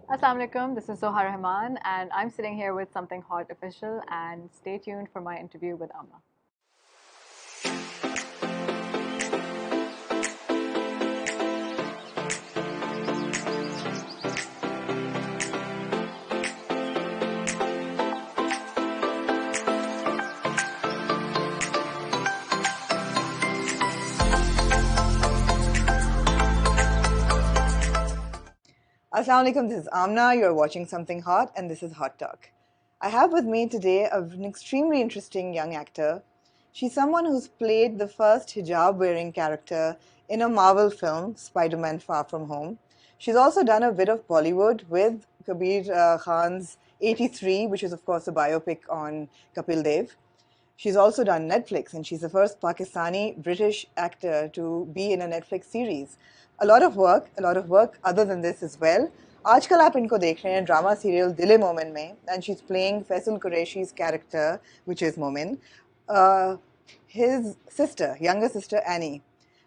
Assalamu alaikum, this is Zoha Rahman and I'm sitting here with Something Hot official and stay tuned for my interview with Amma. Assalamu alaikum, this is Amna, you're watching Something Hot and this is Hot Talk. I have with me today an extremely interesting young actor. She's someone who's played the first hijab-wearing character in a Marvel film, Spider-Man Far From Home. She's also done a bit of Bollywood with Kabir Khan's 83, which is of course a biopic on Kapil Dev. She's also done Netflix and she's the first Pakistani-British actor to be in a Netflix series. A lot of work other than this as well. आजकल आप इनको देख रहे हैं drama serial दिल मोमिन में and she's playing Faisal Qureshi's character, which is Momin. His sister, younger sister Annie.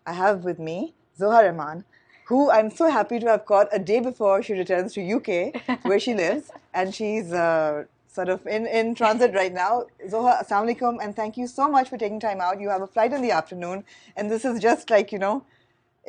I have with me Zoha Rahman, who I'm so happy to have caught a day before she returns to UK, where she lives, and she's sort of in transit right now. Zoha, assalamu alaikum, and thank you so much for taking time out. You have a flight in the afternoon, and this is just like,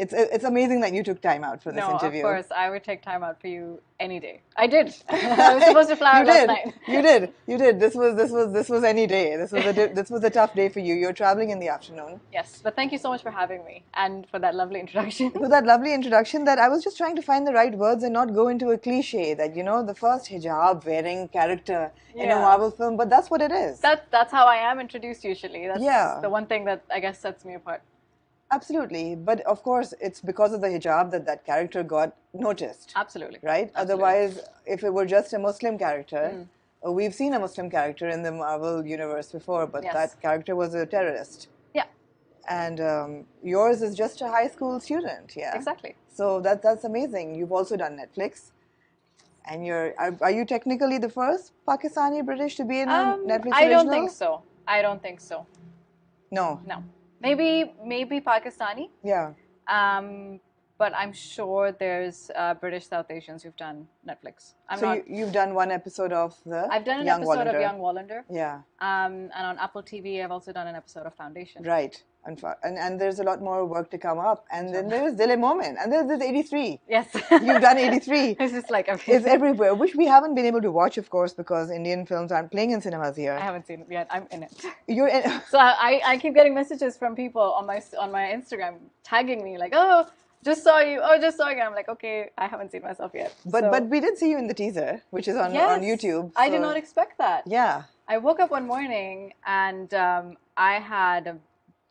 it's amazing that you took time out for this interview. No, of course, I would take time out for you any day. I did. I was supposed to fly out last night. You did. This was any day. This was a tough day for you. You're traveling in the afternoon. Yes, but thank you so much for having me and for that lovely introduction. For that lovely introduction, that I was just trying to find the right words and not go into a cliche that, the first hijab-wearing character in a Marvel film, but that's what it is. That's how I am introduced usually. That's the one thing that I guess sets me apart. Absolutely. But of course, it's because of the hijab that character got noticed. Absolutely. Right? Absolutely. Otherwise, if it were just a Muslim character, we've seen a Muslim character in the Marvel universe before, but that character was a terrorist. Yeah. And yours is just a high school student. Yeah. Exactly. So that's amazing. You've also done Netflix. And are you technically the first Pakistani British to be in a Netflix original? I don't think so. No. Maybe Pakistani. Yeah. But I'm sure there's British South Asians who've done Netflix. You've done one episode of I've done an episode of Young Wallander. Yeah. And on Apple TV, I've also done an episode of Foundation. Right. And there's a lot more work to come up. And then there's Dil Momin. And there's 83. Yes. You've done 83. It's just like everything. It's everywhere, which we haven't been able to watch, of course, because Indian films aren't playing in cinemas here. I haven't seen it yet. I'm in it. You're in. So I keep getting messages from people on my Instagram tagging me like, oh, just saw you. Oh, just saw you. I'm like, okay, I haven't seen myself yet. But we did see you in the teaser, which is on YouTube. So. I did not expect that. Yeah. I woke up one morning and I had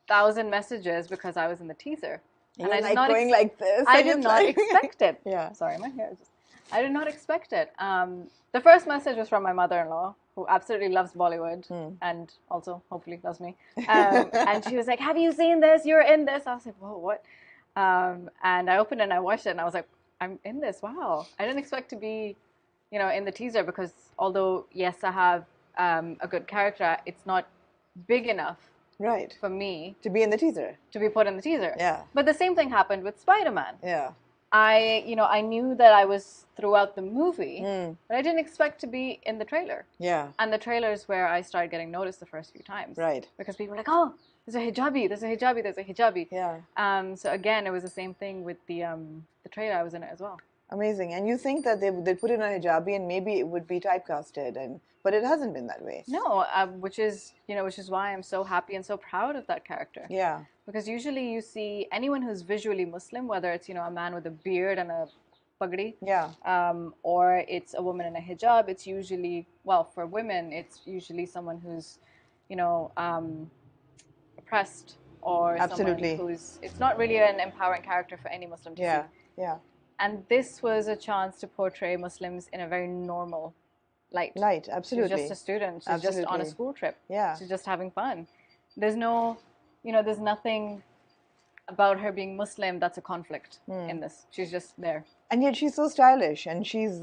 1,000 messages because I was in the teaser. And I did not going like this. I did not expect it. Yeah. Sorry, my hair is just... I did not expect it. The first message was from my mother-in-law, who absolutely loves Bollywood and also hopefully loves me. And she was like, have you seen this? You're in this. I was like, whoa, what? And I opened it and I watched it and I was like, I'm in this. Wow. I didn't expect to be, in the teaser because although, yes, I have a good character, it's not big enough. Right. For me. To be in the teaser. To be put in the teaser. Yeah. But the same thing happened with Spider-Man. Yeah. I knew that I was throughout the movie, but I didn't expect to be in the trailer. Yeah. And the trailer is where I started getting noticed the first few times. Right. Because people were like, oh, there's a hijabi, there's a hijabi, there's a hijabi. Yeah. So again, it was the same thing with the trailer. I was in it as well. Amazing. And you think that they put in a hijabi and maybe it would be typecasted, but it hasn't been that way. No, which is why I'm so happy and so proud of that character. Yeah. Because usually you see anyone who's visually Muslim, whether it's a man with a beard and a pagdi, or it's a woman in a hijab. It's usually, well, for women, it's usually someone who's oppressed or someone who's. It's not really an empowering character for any Muslim to see. Yeah. And this was a chance to portray Muslims in a very normal light. Absolutely. She's just a student. She's just on a school trip. Yeah. She's just having fun. There's no, there's nothing about her being Muslim that's a conflict in this. She's just there. And yet she's so stylish, and she's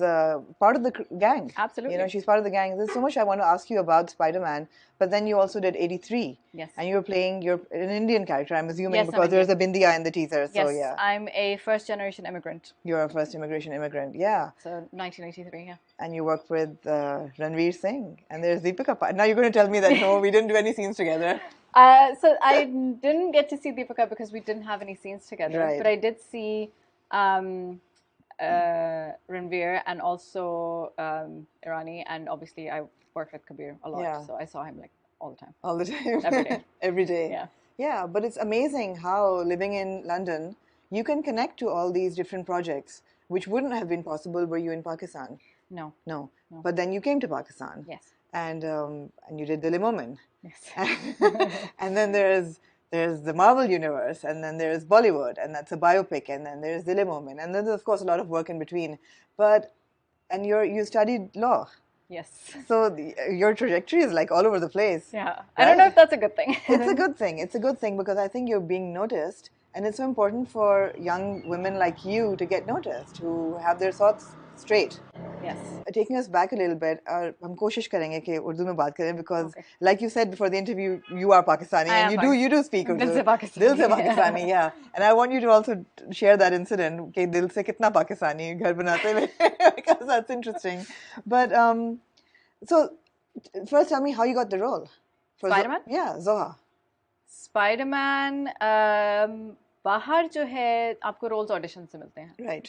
part of the gang. Absolutely. You know, she's part of the gang. There's so much I want to ask you about Spider-Man, but then you also did 83. Yes. And you're an Indian character, I'm assuming, Yes, because there's a bindiya in the teaser. So, yes, yeah. I'm a first-generation immigrant. You're a first immigration immigrant, yeah. So, 1983, yeah. And you work with Ranveer Singh, and there's Deepika. Now you're going to tell me that, no, we didn't do any scenes together. So I didn't get to see Deepika because we didn't have any scenes together. Right. But I did see Ranveer and also Irani, and obviously I worked with Kabir a lot, Yeah. so I saw him like all the time. All the time. Every day. Every day. Yeah. Yeah, but it's amazing how living in London, you can connect to all these different projects, which wouldn't have been possible were you in Pakistan. No. No. But then you came to Pakistan. Yes. And you did Momin. Yes. And then there's the Marvel universe, and then there's Bollywood, and that's a biopic, and then there's Momin, and then there's of course a lot of work in between. And you studied law. Yes. So your trajectory is like all over the place. Yeah. Right? I don't know if that's a good thing. It's a good thing. It's a good thing because I think you're being noticed, and it's so important for young women like you to get noticed, who have their thoughts straight. Yes. Taking us back a little bit, हम कोशिश करेंगे कि उर्दू में बात करें because, like you said before the interview, you are Pakistani and you do speak Urdu. दिल से Pakistani. दिल से Pakistani, yeah. And I want you to also share that incident कि दिल से कितना पाकिस्तानी घर बनाते हुए because that's interesting. But so first tell me how you got the role. For Spider-Man? Yeah, Zoha. Spider-Man बाहर जो है आपको रोल्स ऑडिशन से मिलते हैं. Right.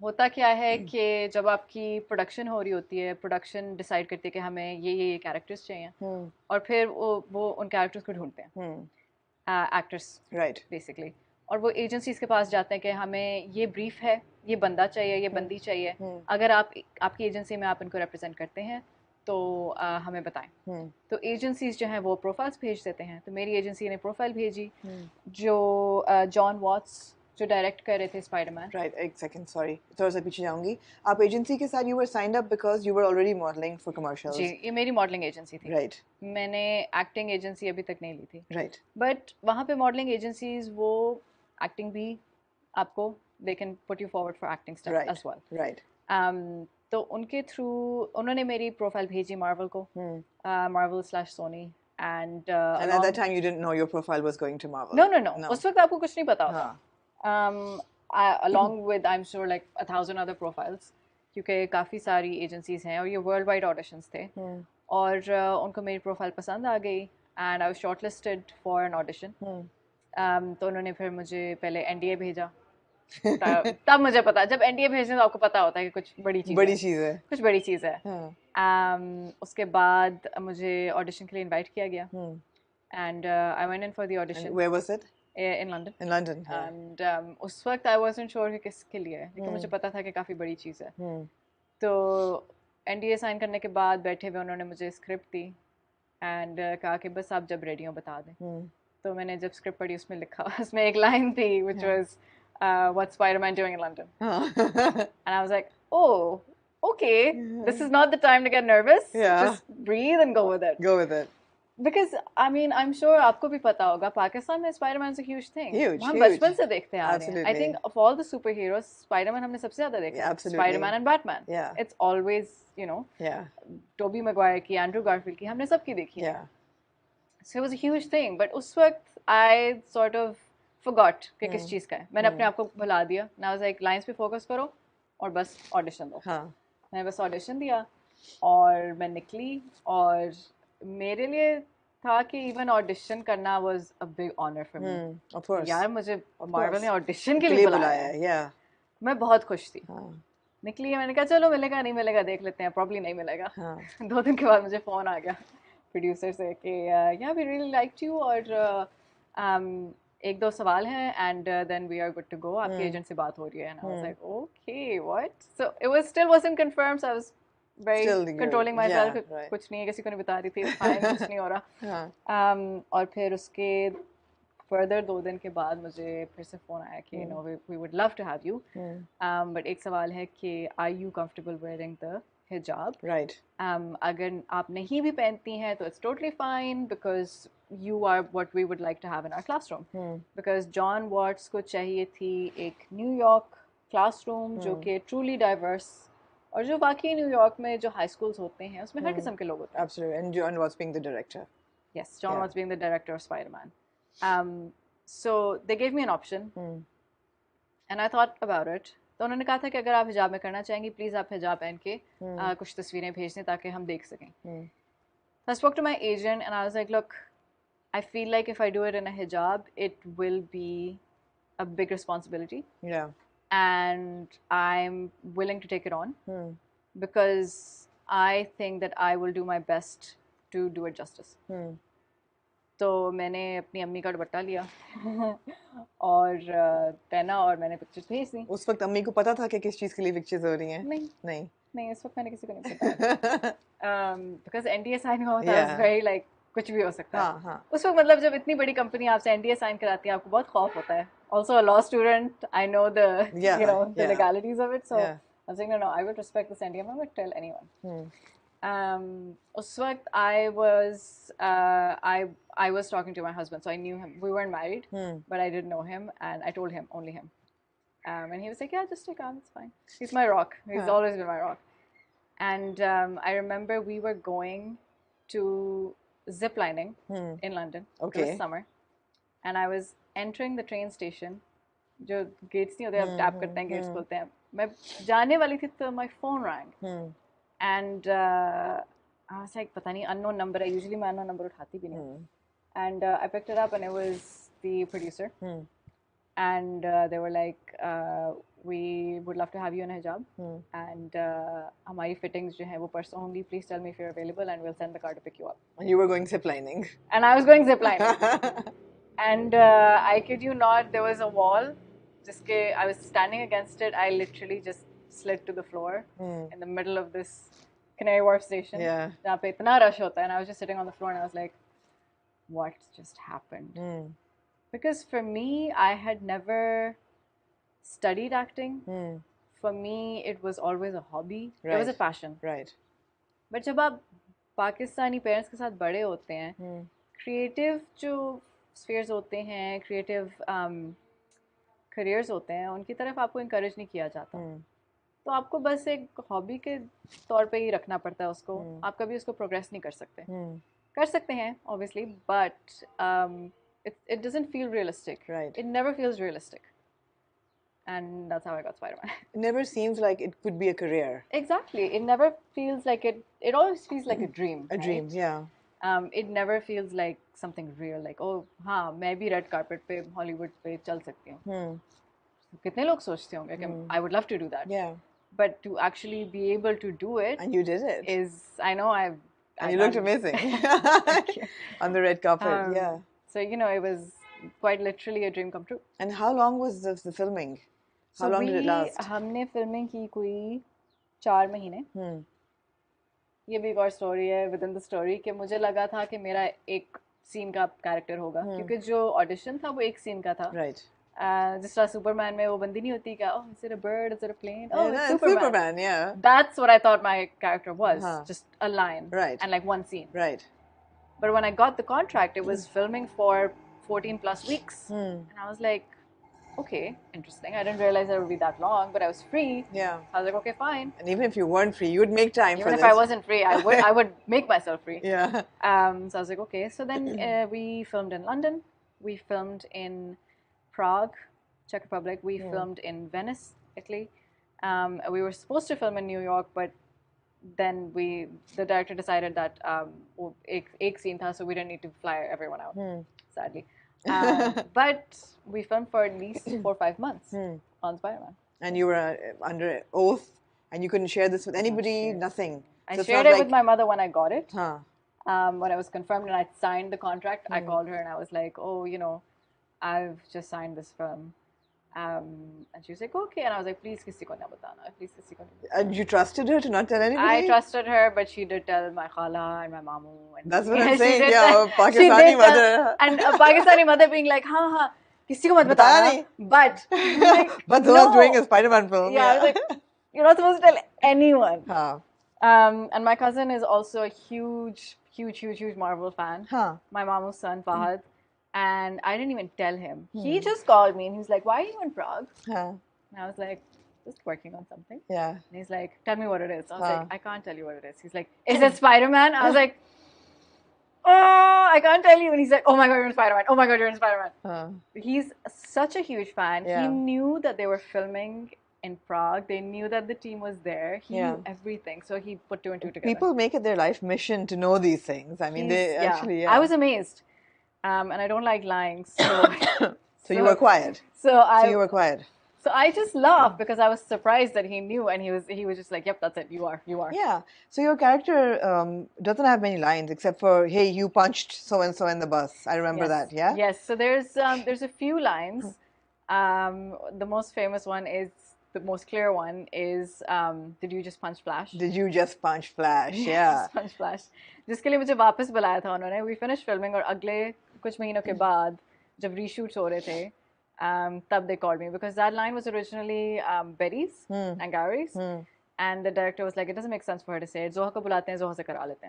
होता क्या है कि जब आपकी प्रोडक्शन हो रही होती है, प्रोडक्शन डिसाइड करती है कि हमें ये कैरेक्टर्स चाहिए और फिर वो उन कैरेक्टर्स को ढूंढते हैं एक्टर्स, राइट, बेसिकली. और वो एजेंसीज के पास जाते हैं कि हमें ये ब्रीफ है, ये बंदा चाहिए, ये बंदी चाहिए, अगर आपकी एजेंसी में आप इनको रिप्रेजेंट करते हैं तो हमें बताएं. तो एजेंसीज जो हैं वो प्रोफाइल्स भेज देते हैं. तो मेरी एजेंसी ने प्रोफाइल भेजी जो जॉन वॉट्स जो डायरेक्ट कर रहे थे स्पाइडरमैन. राइट, एक सेकंड, सॉरी थोड़ा सा पीछे जाऊंगी. आप एजेंसी के साथ you were signed up because you were already modelling for commercials. जी, ये मेरी मॉडलिंग एजेंसी थी. राइट. मैंने एक्टिंग एजेंसी अभी तक नहीं ली थी. राइट. बट वहाँ पे मॉडलिंग एजेंसीज वो एक्टिंग भी आपको they can put you forward for acting stuff as well. Right. तो उनके थ्रू उन्होंने मेरी प्रोफाइल भेजी मार्वल को, मार्वल/सोनी. And at that time you didn't know your profile was going to Marvel. No. उस वक्त आपको कुछ नहीं पता होता. Along with I'm sure like 1,000 other profiles, क्योंकि काफ़ी सारी एजेंसीज हैं और ये वर्ल्ड वाइड ऑडिशंस थे. और उनको मेरी प्रोफाइल पसंद आ गई and I was shortlisted for an audition. तो उन्होंने फिर मुझे पहले NDA भेजा. तब मुझे पता, जब NDA भेजने तो आपको पता होता है कि कुछ बड़ी चीज़ है. कुछ बड़ी चीज़ है. उसके बाद मुझे ऑडिशन के लिए इनवाइट किया गया and I went in for the audition. And where was it? In London. In London. And उस वक्त I wasn't sure कि किसके लिए है, लेकिन मुझे पता था कि काफ़ी बड़ी चीज़ है. तो NDA साइन करने के बाद बैठे हुए उन्होंने मुझे स्क्रिप्ट दी and कहा कि बस आप जब रेडी हो बता दें. तो मैंने जब स्क्रिप्ट पढ़ी उसमें लिखा, उसमें एक लाइन थी which was what's Spider-Man doing in London? And I was like, oh, okay, this is not the time to get nervous. Just breathe and go with it. Go with it. Because I mean, I'm sure आपको भी पता होगा, पाकिस्तान में Spider-Man's a huge thing. हम बचपन से देखते आ रहे हैं. I think of all the superheroes, Spider-Man हमने सबसे ज़्यादा देखा. Absolutely. Spider-Man and Batman. Yeah. It's always, you know, Tobey Maguire की, Andrew Garfield की, हमने सबकी देखी. Yeah. So it was a huge thing. But उस वक्त I sort of forgot कि किस चीज़ का है. मैंने अपने आप को भुला दिया. And I was like, lines पे focus करो और बस audition दो. मैंने बस audition दिया और मैं निकली और मेरे लिए था कि even audition करना was a big honor for me. Of course. यार मुझे Marvel ने audition के लिए बुलाया है. Yeah. मैं बहुत खुश थी. निकली, मैंने कहा चलो मिलेगा नहीं मिलेगा देख लेते हैं, probably नहीं मिलेगा. 2 दिन के बाद मुझे फ़ोन आ गया प्रोड्यूसर से कि yeah we really liked you और 1-2 सवाल हैं and then we are good to go. आपके एजेंट से बात हो रही है. And I was like, okay, what? So it still wasn't confirmed. So I was very controlling myself. कुछ नहीं है, किसी को नहीं बता रही थी. Fine, कुछ नहीं हो रहा. और फिर उसके further 2 दिन के बाद मुझे फिर से फ़ोन आया कि you know we would love to have you. But एक सवाल है कि are you comfortable wearing the hijab? Right. अगर आप नहीं भी पहनती हैं तो it's totally fine because you are what we would like to have in our classroom. Because John Watts को चाहिए थी एक न्यूयॉर्क क्लासरूम जो कि ट्रूली डाइवर्स और जो बाकी न्यूयॉर्क में जो हाई स्कूल्स होते हैं उसमें हर किस्म के लोग होते हैं. Absolutely. And John was being the director. Yes, John was being the director of Spider-Man. So they gave me an option, and I thought about it. तो उन्होंने कहा था कि अगर आप हिजाब में करना चाहेंगी प्लीज़ आप हिजाब पहन के कुछ तस्वीरें भेज दें ताकि हम देख सकें. So I spoke to my agent and I was like, look, I feel like if I do it in a hijab, it will be a big responsibility. Yeah. And I'm willing to take it on because I think that I will do my best to do it justice. तो मैंने अपनी अम्मी का दुपट्टा लिया और पहना और मैंने पिक्चर्स भेज दी. उस वक्त अम्मी को पता था कि किस चीज़ के लिए पिक्चर्स हो रही हैं? नहीं उस वक्त मैंने किसी को नहीं बताया because NDA साइन हुआ था. It's very like कुछ भी हो सकता है. उस वक्त मतलब जब इतनी बड़ी कंपनी आपसे NDA साइन कराती है आपको बहुत खौफ होता है. Also a law student, I know the the legalities of it, so I was like, no, I will respect this NDA. I'm not going to tell anyone. उस वक्त I was talking to my husband, so I knew him. We weren't married, but I didn't know him, and I told him, only him. And he was like, yeah, just take on, it's fine. He's my rock. He's always been my rock. And I remember we were going to ziplining in London. Okay. It was summer. And I was entering the train station. जो gates नहीं होते आप tap करते हैं gates खोलते हैं. मैं जाने वाली थी तो my phone rang. And I was like पता नहीं unknown number है. Usually मैं unknown number उठाती भी नहीं. And I picked it up and it was the producer. And they were like, we would love to have you in a hijab. And हमारी fittings जो हैं वो परसों होंगी. Please tell me if you're available and we'll send the car to pick you up. And you were going ziplining. And I was going ziplining. And I kid you not, there was a wall. Jiske I was standing against it. I literally just slid to the floor in the middle of this Canary Wharf station. Yeah. जहाँ पे इतना rush होता है. And I was just sitting on the floor and I was like, what just happened? Because for me, I had never studied acting. For me, it was always a hobby. Right. It was a passion. Right. But जब आप Pakistani parents के साथ बड़े होते हैं, creative जो spheres होते हैं, creative careers होते हैं, उनकी तरफ आपको encourage नहीं किया जाता. तो आपको बस एक hobby के तौर पे ही रखना पड़ता है उसको. आप कभी उसको progress नहीं कर सकते. कर सकते हैं, obviously, but it doesn't feel realistic. Right. It never feels realistic. And that's how I got Spider-Man. It never seems like it could be a career. Exactly. It never feels like it. It always feels like a dream. A dream, yeah. It never feels like something real. Like, oh, हाँ, मैं भी red carpet पे Hollywood पे चल सकती हूँ. कितने लोग सोचते होंगे कि I would love to do that. Yeah. But to actually be able to do it. And you did it. I know I've. And you looked amazing. On the red carpet, yeah. So, you know, it was quite literally a dream come true. And how long was the filming? How long did it last? हमने filming की कोई 4 महीने. ये भी एक और story है within the story कि मुझे लगा था कि मेरा एक scene का character होगा क्योंकि जो audition था वो एक scene का था. Right. जिस तरह Superman में वो बंदी नहीं होती क्या? Oh, is it a bird? Is it a plane? Oh, yeah, it's Superman, yeah. That's what I thought my character was. Just a line. Right. And like one scene. Right. But when I got the contract, it was filming for 14 plus weeks. And I was like, okay, interesting. I didn't realize it would be that long, but I was free. Yeah. I was like, okay, fine. And even if you weren't free, you would make time for this. Even if I wasn't free, I would make myself free. Yeah. So I was like, okay. So then we filmed in London. We filmed in Prague, Czech Republic. We filmed in Venice, Italy. We were supposed to film in New York, but then the director decided that एक scene था, so we didn't need to fly everyone out, sadly. But we filmed for at least 4 or 5 months on Spider-Man. And you were under oath, and you couldn't share this with anybody, nothing. I shared it with my mother when I got it. When I was confirmed and I signed the contract, I called her and I was like, oh, you know, I've just signed this film. And she was like, okay. And I was like, please, kisi ko na batana. Please, kisi ko na batana. And you trusted her to not tell anybody? I trusted her, but she did tell my khala and my mamu. And that's what I'm saying, yeah, Pakistani mother. And a Pakistani mother being like, हाँ, kisi ko mat batana. But, like, but who was doing a Spider-Man film? Yeah, I was like, you're not supposed to tell anyone. And my cousin is also a huge Marvel fan. My mamu's son, Fahad. And I didn't even tell him. He just called me and he was like, why are you in Prague? And I was like, just working on something. Yeah. And he's like, tell me what it is. I was like, I can't tell you what it is. He's like, is it Spider-Man? I was like, oh, I can't tell you. And he's like, oh my God, you're in Spider-Man. Oh my God, you're in Spider-Man. He's such a huge fan. Yeah. He knew that they were filming in Prague. They knew that the team was there. He knew everything. So he put two and two together. People make it their life mission to know these things. I mean, they actually, I was amazed. And I don't like lying. So, so you were quiet. So you were quiet. So I just laughed because I was surprised that he knew, and he was just like, "Yep, that's it. You are." Yeah. So your character doesn't have many lines except for, "Hey, you punched so and so in the bus." I remember that. Yeah. Yes. So there's a few lines. The most famous one is the most clear one is, "Did you just punch Flash?" Did you just punch Flash? Yeah. Just punch Flash. जिसके लिए मुझे वापस बुलाया था उन्होंने. We finished filming और अगले कुछ महीनों के बाद जब reshoots हो रहे थे. Tab they called me because that line was originally Betty's and Gary's, and the director was like, it doesn't make sense for her to say it. Zoha ko bulate hain, Zoha se kara lete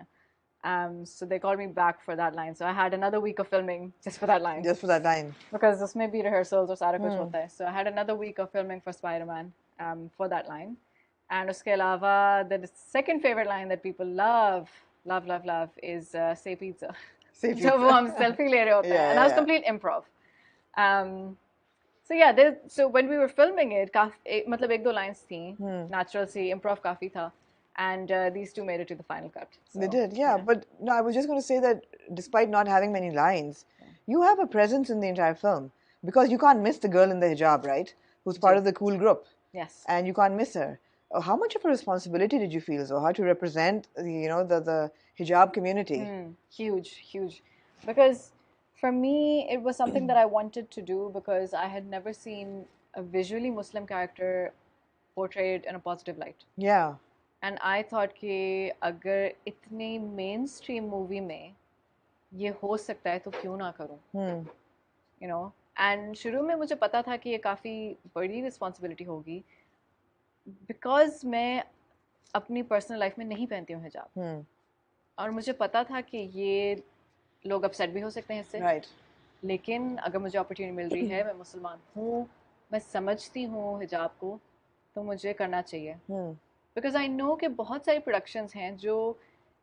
hain. So they called me back for that line. So I had another week of filming just for that line. Just for that line. Because this may be rehearsals or sara kuch hota hai. So I had another week of filming for Spider-Man for that line. And uske alawa, the second favorite line that people love is say pizza. Say pizza. So wo hum selfie le rahe hote hain. And that was complete improv. So yeah, so when we were filming it, मतलब एक दो lines थी, natural सी, improv काफी था, and these two made it to the final cut. So, they did, yeah. But no, I was just going to say that despite not having many lines, you have a presence in the entire film because you can't miss the girl in the hijab, right? Who's part of the cool group. Yes. And you can't miss her. How much of a responsibility did you feel, Zoha, to represent the hijab community? Huge, because for me, it was something that I wanted to do because I had never seen a visually Muslim character portrayed in a positive light. Yeah. And I thought कि अगर इतनी mainstream movie में ये हो सकता है तो क्यों ना करूं? You know. And शुरू में मुझे पता था कि ये काफी बड़ी responsibility होगी because मैं अपनी personal life में नहीं पहनती हूँ हिजाब. और मुझे पता था कि ये लोग अपसेट भी हो सकते हैं इससे. Right. लेकिन अगर मुझे अपॉर्चुनिटी मिल रही है, मैं मुसलमान हूँ, मैं समझती हूँ हिजाब को, तो मुझे करना चाहिए. बिकॉज आई नो कि बहुत सारी प्रोडक्शंस हैं जो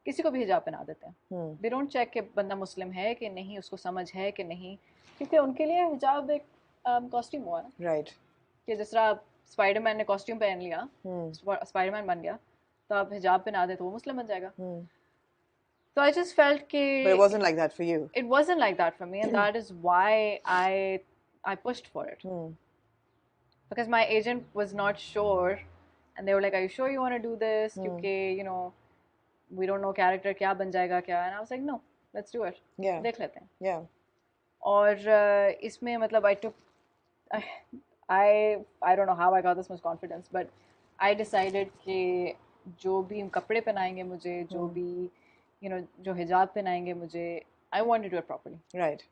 किसी को भी हिजाब पहना देते हैं. दे डोंट चेक कि बंदा मुस्लिम है कि नहीं, उसको समझ है कि नहीं, क्योंकि उनके लिए हिजाब एक कॉस्ट्यूम हुआ है. राइट. कि जिस तरह स्पाइडरमैन ने कॉस्ट्यूम पहन लिया, स्पाइडरमैन बन गया, तो आप हिजाब पहना दे तो वो मुस्लिम बन जाएगा. So I just felt that... But it wasn't like that for you. It wasn't like that for me, and that is why I pushed for it. Because my agent was not sure, and they were like, are you sure you want to do this? Because, we don't know character kya ban jayega kya. And I was like, no, let's do it. Yeah. Dekh lete hain. Yeah. और इसमें मतलब I don't know how I got this much confidence, but I decided कि जो भी कपड़े पहनाएंगे मुझे, जो भी जो हिजाब पहनाएंगे मुझे, I want to do it properly. Right.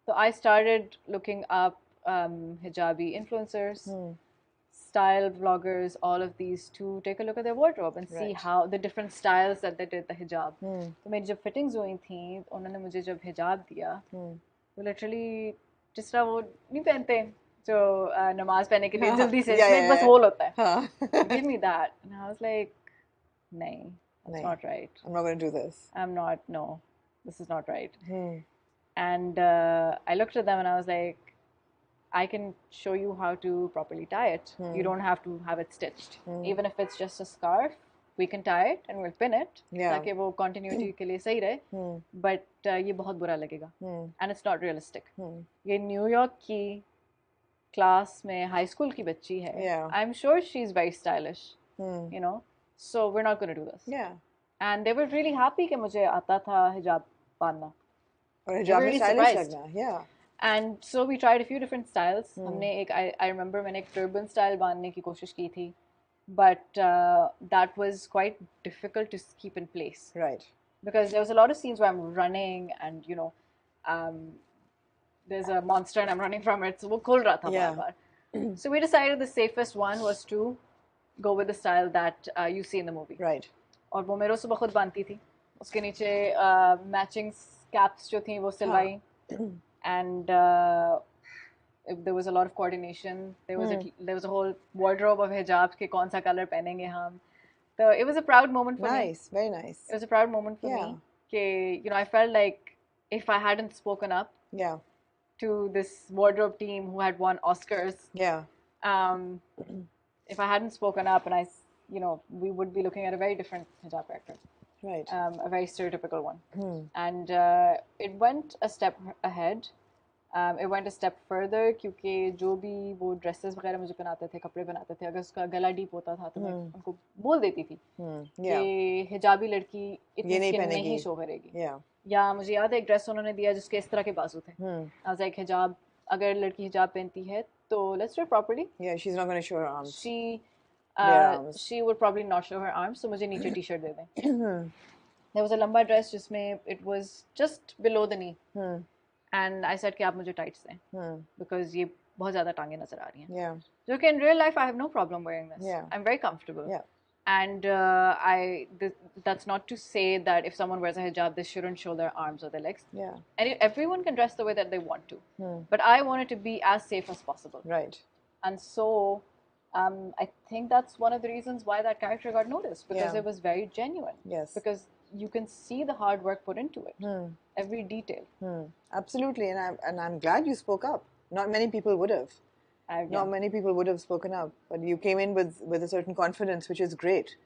So I started looking up hijabi influencers, style vloggers, all of these, to take a look at their wardrobe and see how the different styles that they did the hijab. तो मेरी जब fittings हुई थी, उन्होंने मुझे जब हिजाब दिया, वो literally जिस तरह वो नहीं पहनते जो नमाज पहनने के लिए जल्दी से इसमें बस होल होता है. Give me that. And I was like, नहीं. That's not right. I'm not going to do this. No, this is not right. And I looked at them and I was like, I can show you how to properly tie it. You don't have to have it stitched. Even if it's just a scarf, we can tie it and we'll pin it. ताकि वो continuity के लिए सही रहे. But ये बहुत बुरा लगेगा. And it's not realistic. ये New York की class में high school की बच्ची है. Yeah. I'm sure she's very stylish. So we're not going to do this. Yeah. And they were really happy कि मुझे आता था हिजाब पहनना. और हिजाब में stylish लगना. Yeah. And so we tried a few different styles. हमने एक I remember मैंने एक turban style बांधने की कोशिश की थी, but that was quite difficult to keep in place. Right. Because there was a lot of scenes where I'm running and there's a monster and I'm running from it, so वो खुल रहा था बार-बार. So we decided the safest one was to go with the style that you see in the movie. Right. और वो मेरे सुबह खुद बांधती थी. उसके नीचे matching caps जो थी वो सिलवाई. And there was a lot of coordination. There was a whole wardrobe of hijabs ke kaun sa color pehenenge hum. So it was a proud moment for me. Nice, very nice. It was a proud moment for me. You know, I felt like if I hadn't spoken up to this wardrobe team who had won Oscars, if I hadn't spoken up, and you know, we would be looking at a very different hijab character. Right. A very stereotypical one. And it went a step ahead. It went a step further क्योंकि जो भी वो dresses वगैरह मुझे बनाते थे, कपड़े बनाते थे, अगर उसका गला डीप होता था तो मैं उनको बोल देती थी कि हिजाबी लड़की इतनी स्किन नहीं शो करेगी. या मुझे याद है एक ड्रेस उन्होंने दिया जिसके इस तरह के बाजू थे. I was like, हिजाब, अगर लड़की हिजाब पहनती है तो let's do it properly. Yeah, she's not going to show her arms. She would probably not show her arms, so मुझे नीचे टी-शर्ट दे दें. There was a लंबा ड्रेस जिसमें it was just below the knee. And I said कि आप मुझे tights दें because ये बहुत ज़्यादा टांगे नज़र आ रही हैं. जो कि in real life I have no problem wearing this. I'm very comfortable. And that's not to say that if someone wears a hijab, they shouldn't show their arms or their legs. And everyone can dress the way that they want to. But I want it to be as safe as possible. Right. And so I think that's one of the reasons why that character got noticed, because it was very genuine. Yes. Because you can see the hard work put into it. Every detail. Absolutely. And I'm glad you spoke up. Not many people would have. Not many people would have spoken up. But you came in with a certain confidence, which is great.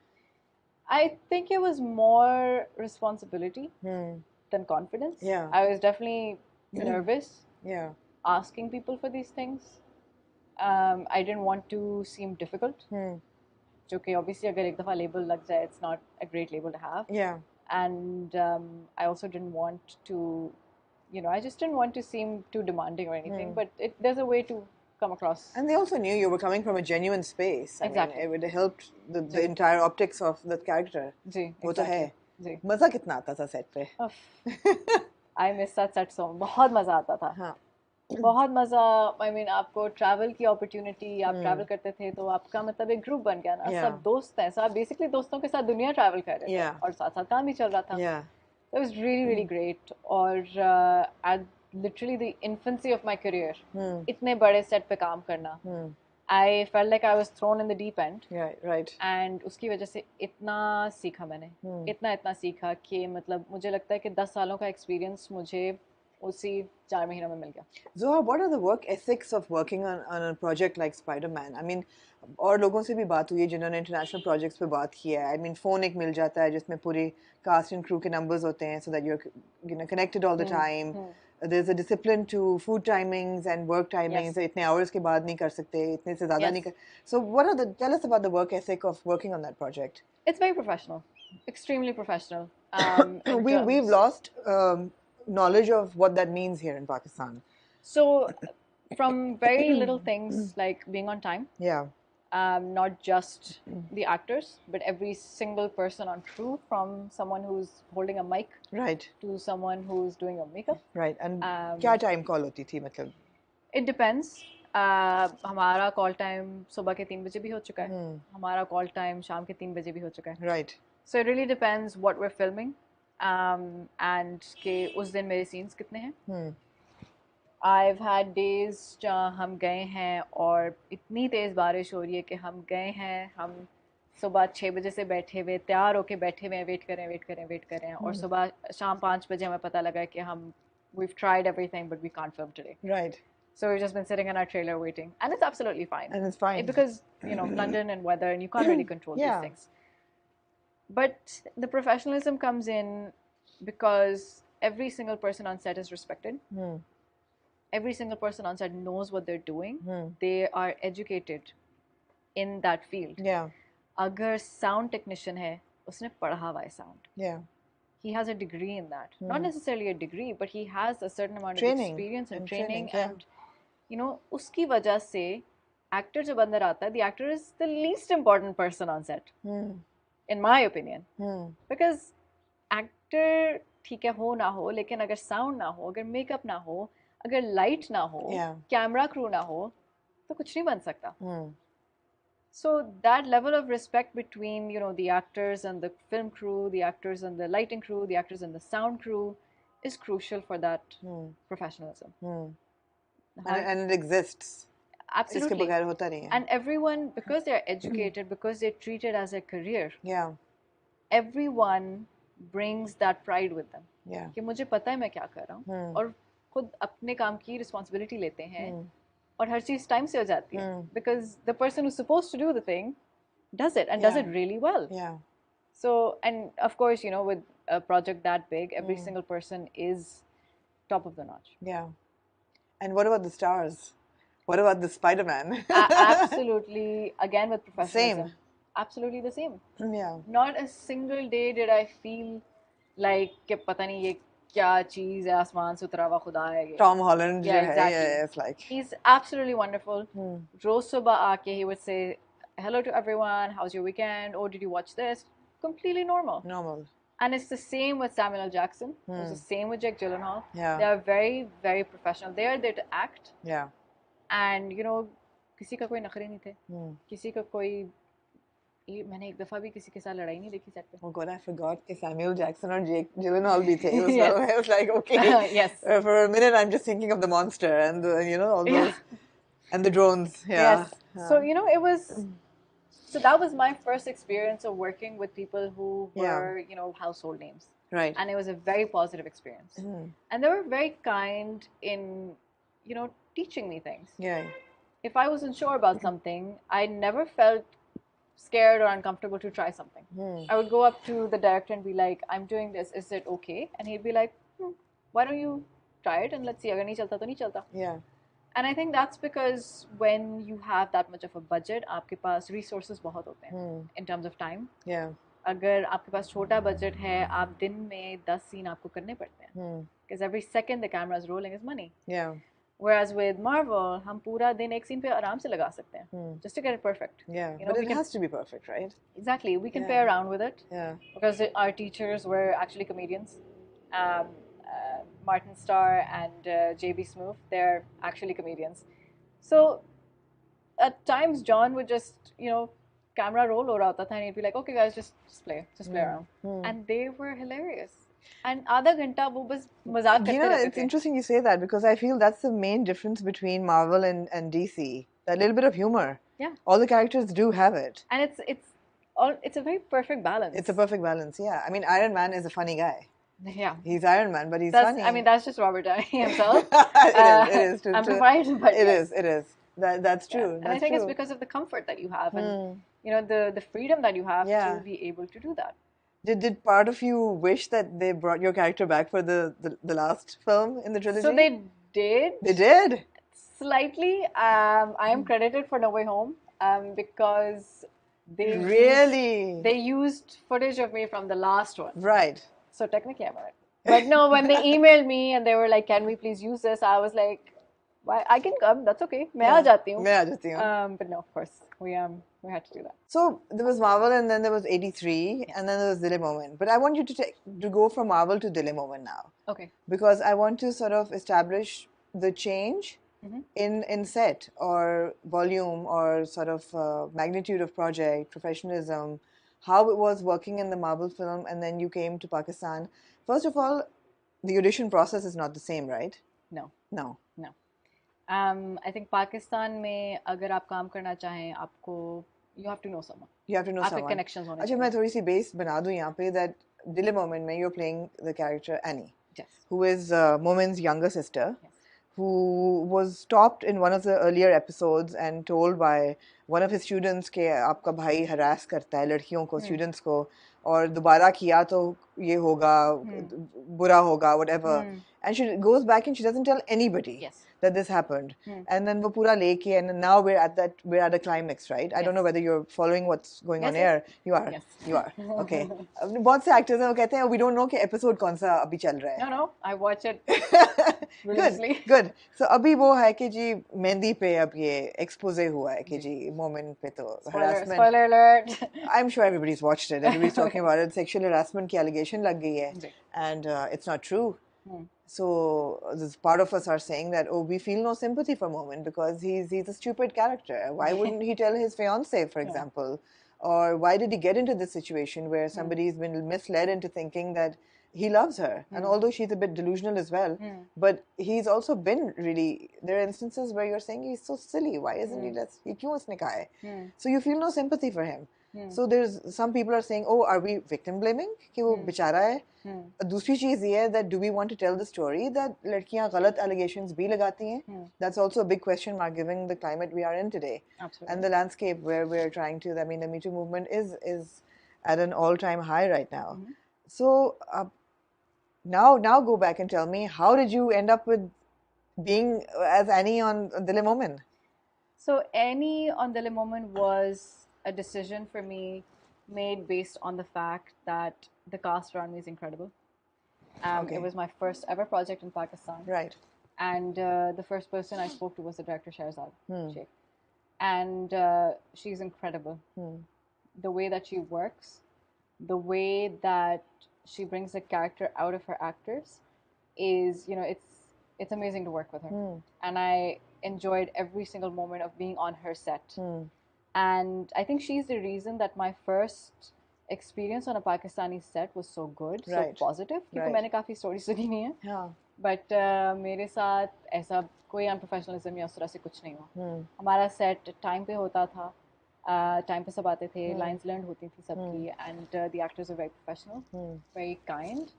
I think it was more responsibility than confidence. I was definitely nervous asking people for these things. I didn't want to seem difficult. जो कि obviously अगर एक दफ़ा label लग जाए, it's not a great label to have. And I also didn't want to, you know, I just didn't want to seem too demanding or anything. But there's a way to come across. And they also knew you were coming from a genuine space. Exactly. I mean, it would have helped the entire optics of the character. वो तो है. मज़ा कितना आता था set पे? I miss that set so much. बहुत मज़ा आता था. बहुत मज़ा. I mean, आपको travel की opportunity, आप travel करते थे तो आपका मतलब एक group बन गया ना. सब दोस्त हैं. सब basically दोस्तों के साथ दुनिया travel कर रहे थे. और साथ साथ काम भी चल रहा था. It was really, really great. और at literally the infancy of my career, इतने बड़े set पे काम करना. I felt like I was thrown in the deep end. Right. And उसकी वजह से इतना सीखा मैंने. इतना सीखा कि मतलब मुझे लगता है कि 10 सालों का experience मुझे उसी 4 महीनों में मिल गया. Zoha, what are the work ethics of working on a project like Spider-Man? I mean, और लोगों से भी बात हुई है जिन्होंने international projects पे बात किया है. I mean, phone एक मिल जाता है जिसमें पूरे cast and crew के numbers होते हैं so that you're connected all the time. There's a discipline to food timings and work timings. इतने hours के बाद नहीं कर सकते, इतने से ज़्यादा नहीं कर. So tell us about the work ethic of working on that project. It's very professional, extremely professional. We've lost knowledge of what that means here in Pakistan. So, from very little things like being on time, not just the actors, but every single person on crew, from someone who's holding a mic, to someone who's doing your makeup. And क्या time call होती थी मतलब? It depends. हमारा call time सुबह के 3 बजे भी हो चुका है. हमारा call time शाम के 3 बजे भी हो चुका है. So it really depends what we're filming. And कि उस दिन मेरे scenes कितने हैं. I've had days जहाँ हम गए हैं और इतनी तेज़ बारिश हो रही है कि हम गए हैं, हम सुबह 6 बजे से बैठे हुए, तैयार होके बैठे हुए हैं, वेट कर रहे हैं और सुबह शाम 5 बजे हमें पता लगा कि हम we've tried everything but we can't film today. So we've just been sitting in our trailer waiting, and it's absolutely fine. And it's fine because you know London and weather, and you can't really control these things. But the professionalism comes in because every single person on set is respected. Every single person on set knows what they're doing. They are educated in that field. Agar sound technician hai, usne padha hua hai sound. He has a degree in that. Not necessarily a degree, but he has a certain amount of experience and training. And you know, uski wajah se actor jab andar aata hai, the actor is the least important person on set. In my opinion. Because actor ठीक है हो ना हो, लेकिन अगर sound ना हो, अगर makeup ना हो, अगर light ना हो, camera crew ना हो, तो कुछ नहीं बन सकता. So that level of respect between, you know, the actors and the film crew, the actors and the lighting crew, the actors and the sound crew is crucial for that professionalism. And it exists. Absolutely. इसके बगैर होता नहीं है. And everyone, because they're educated, because they treat it as a career, Yeah. everyone brings that pride with them. Yeah. कि मुझे पता है मैं क्या कर रहा हूँ और खुद अपने काम की responsibility लेते हैं और हर चीज टाइम से हो जाती है. Because the person who's supposed to do the thing does it and does it really well. Yeah. So, and of course, you know, with a project that big, every single person is top of the notch. Yeah. And what about the stars? What about the Spider-Man? Absolutely, again with professionalism. Same. Absolutely the same. Yeah. Not a single day did I feel like कि पता नहीं ये क्या चीज है आसमान से उतरा हुआ खुदा है ये. Tom Holland Yeah, exactly. Yeah, it's like he's absolutely wonderful. रोज सुबह आके he would say hello to everyone, how's your weekend, oh did you watch this, completely normal. And it's the same with Samuel L. Jackson. It's the same with Jake Gyllenhaal. Yeah. They are very, very professional. They are there to act. Yeah. And you know, किसी का कोई नखरे नहीं थे. किसी का कोई मैंने एक दफा भी किसी के साथ लड़ाई नहीं देखी सेट पे. Oh God, I forgot कि Samuel Jackson और Jake Gyllenhaal भी थे. Yes. I was like, okay. Yes. For a minute, I'm just thinking of the monster and the, you know, all those and the drones. Yeah. Yes. So you know, it was. So that was my first experience of working with people who were, you know, household names. Right. And it was a very positive experience. And they were very kind in, you know, teaching me things. Yeah. If I wasn't sure about something, I never felt scared or uncomfortable to try something. I would go up to the director and be like, I'm doing this, is it okay? And he'd be like, why don't you try it and let's see, agar nahi chalta to nahi chalta. Yeah. And I think that's because when you have that much of a budget, आपके पास resources बहुत होते हैं in terms of time. Yeah. अगर आपके पास छोटा budget है, आप दिन में 10 scene आपको करने पड़ते हैं. Because every second the camera is rolling is money. Yeah. Whereas with Marvel, हम पूरा दिन एक scene पे आराम से लगा सकते हैं. Just to get it perfect. Yeah. You know, but it has to be perfect, right? Exactly. We can play around with it. Yeah. Because our teachers were actually comedians. Martin Starr and J.B. Smoove, they're actually comedians. So at times John would just, you know, camera roll ho raha hota tha and he'd be like, okay guys, just play around. And they were hilarious. And आधा घंटा वो बस मजाक करते रहते थे. You know, it's interesting you say that because I feel that's the main difference between Marvel and DC. That little bit of humor. Yeah. All the characters do have it. And it's a very perfect balance. It's a perfect balance, yeah. I mean, Iron Man is a funny guy. Yeah. He's Iron Man, but he's funny. I mean, that's just Robert Downey himself. It is. Amplified, but it is. That's true. And I think it's because of the comfort that you have and, you know, the freedom that you have to be able to do that. Did part of you wish that they brought your character back for the last film in the trilogy? So they did. They did? Slightly. I am credited for No Way Home because they used footage of me from the last one. Right. So technically I'm alright. But no, when they emailed me and they were like, can we please use this? I was like, why? I can come, that's okay. मैं आ जाती हूँ. But no, of course, we had to do that. So there was Marvel and then there was 83 and then there was Dil Momin. But I want you to go from Marvel to Dil Momin now. Okay. Because I want to sort of establish the change in set or volume or sort of magnitude of project, professionalism, how it was working in the Marvel film and then you came to Pakistan. First of all, the audition process is not the same, right? No. I think Pakistan में अगर आप काम करना चाहें आपको you have to know someone. You have to know someone. आपके connections होने अच्छा मैं थोड़ी सी base बना दूँ यहाँ पे that Dil Momin में you're playing the character Annie. Yes. Who is Momin's younger sister. Yes. Who was stopped in one of the earlier episodes and told by one of his students कि आपका भाई harass करता है लड़कियों को students को और दोबारा किया तो ये होगा बुरा होगा whatever and she goes back and she doesn't tell anybody that this happened and then वो पूरा लेके and now we're at a climax, right? I don't know whether you're following what's going on here. You are. Yes. You are. Okay. बहुत से actors हैं वो कहते हैं we don't know कि episode कौन सा अभी चल रहा है. No, I watch it religiously. Good. So अभी वो है कि जी मेहंदी पे अब ये expose हुआ है कि जी Momin पे तो harassment. Spoiler alert. I'm sure everybody's watched it. Everybody's talking about it. Sexual harassment की allegation लग गई है and it's not true. So this part of us are saying that we feel no sympathy for Momin because he's a stupid character. Why wouldn't he tell his fiancée, for example, Or why did he get into this situation where somebody's been misled into thinking that he loves her? And although she's a bit delusional as well, but he's also been really, there are instances where you're saying he's so silly. Why isn't he less, he kyun usne kaha hai? So you feel no sympathy for him. So there's some people are saying, oh, are we victim blaming? कि वो बेचारा है. दूसरी चीज ये है that do we want to tell the story that लड़कियां गलत allegations भी लगाती हैं? That's also a big question mark given the climate we are in today. Absolutely. And the landscape where we're trying to, I mean, the Me Too movement is at an all-time high right now. So now go back and tell me, how did you end up with being as Annie on Dil-e Momin? So Annie on Dil-e Momin was a decision for me made based on the fact that the cast around me is incredible. It was my first ever project in Pakistan. Right. And the first person I spoke to was the director, Shahzad Sheikh. And she's incredible. The way that she works, the way that she brings the character out of her actors is, you know, it's amazing to work with her. And I enjoyed every single moment of being on her set. And I think she's the reason that my first experience on a Pakistani set was so good, so positive. क्योंकि मैंने काफी stories सुनी नहीं है. But मेरे साथ ऐसा कोई unprofessionalism या उस तरह से कुछ नहीं हुआ. हमारा set time पे होता था, time पे सब आते थे, lines learned होती थी सबकी, and the actors are very professional, very kind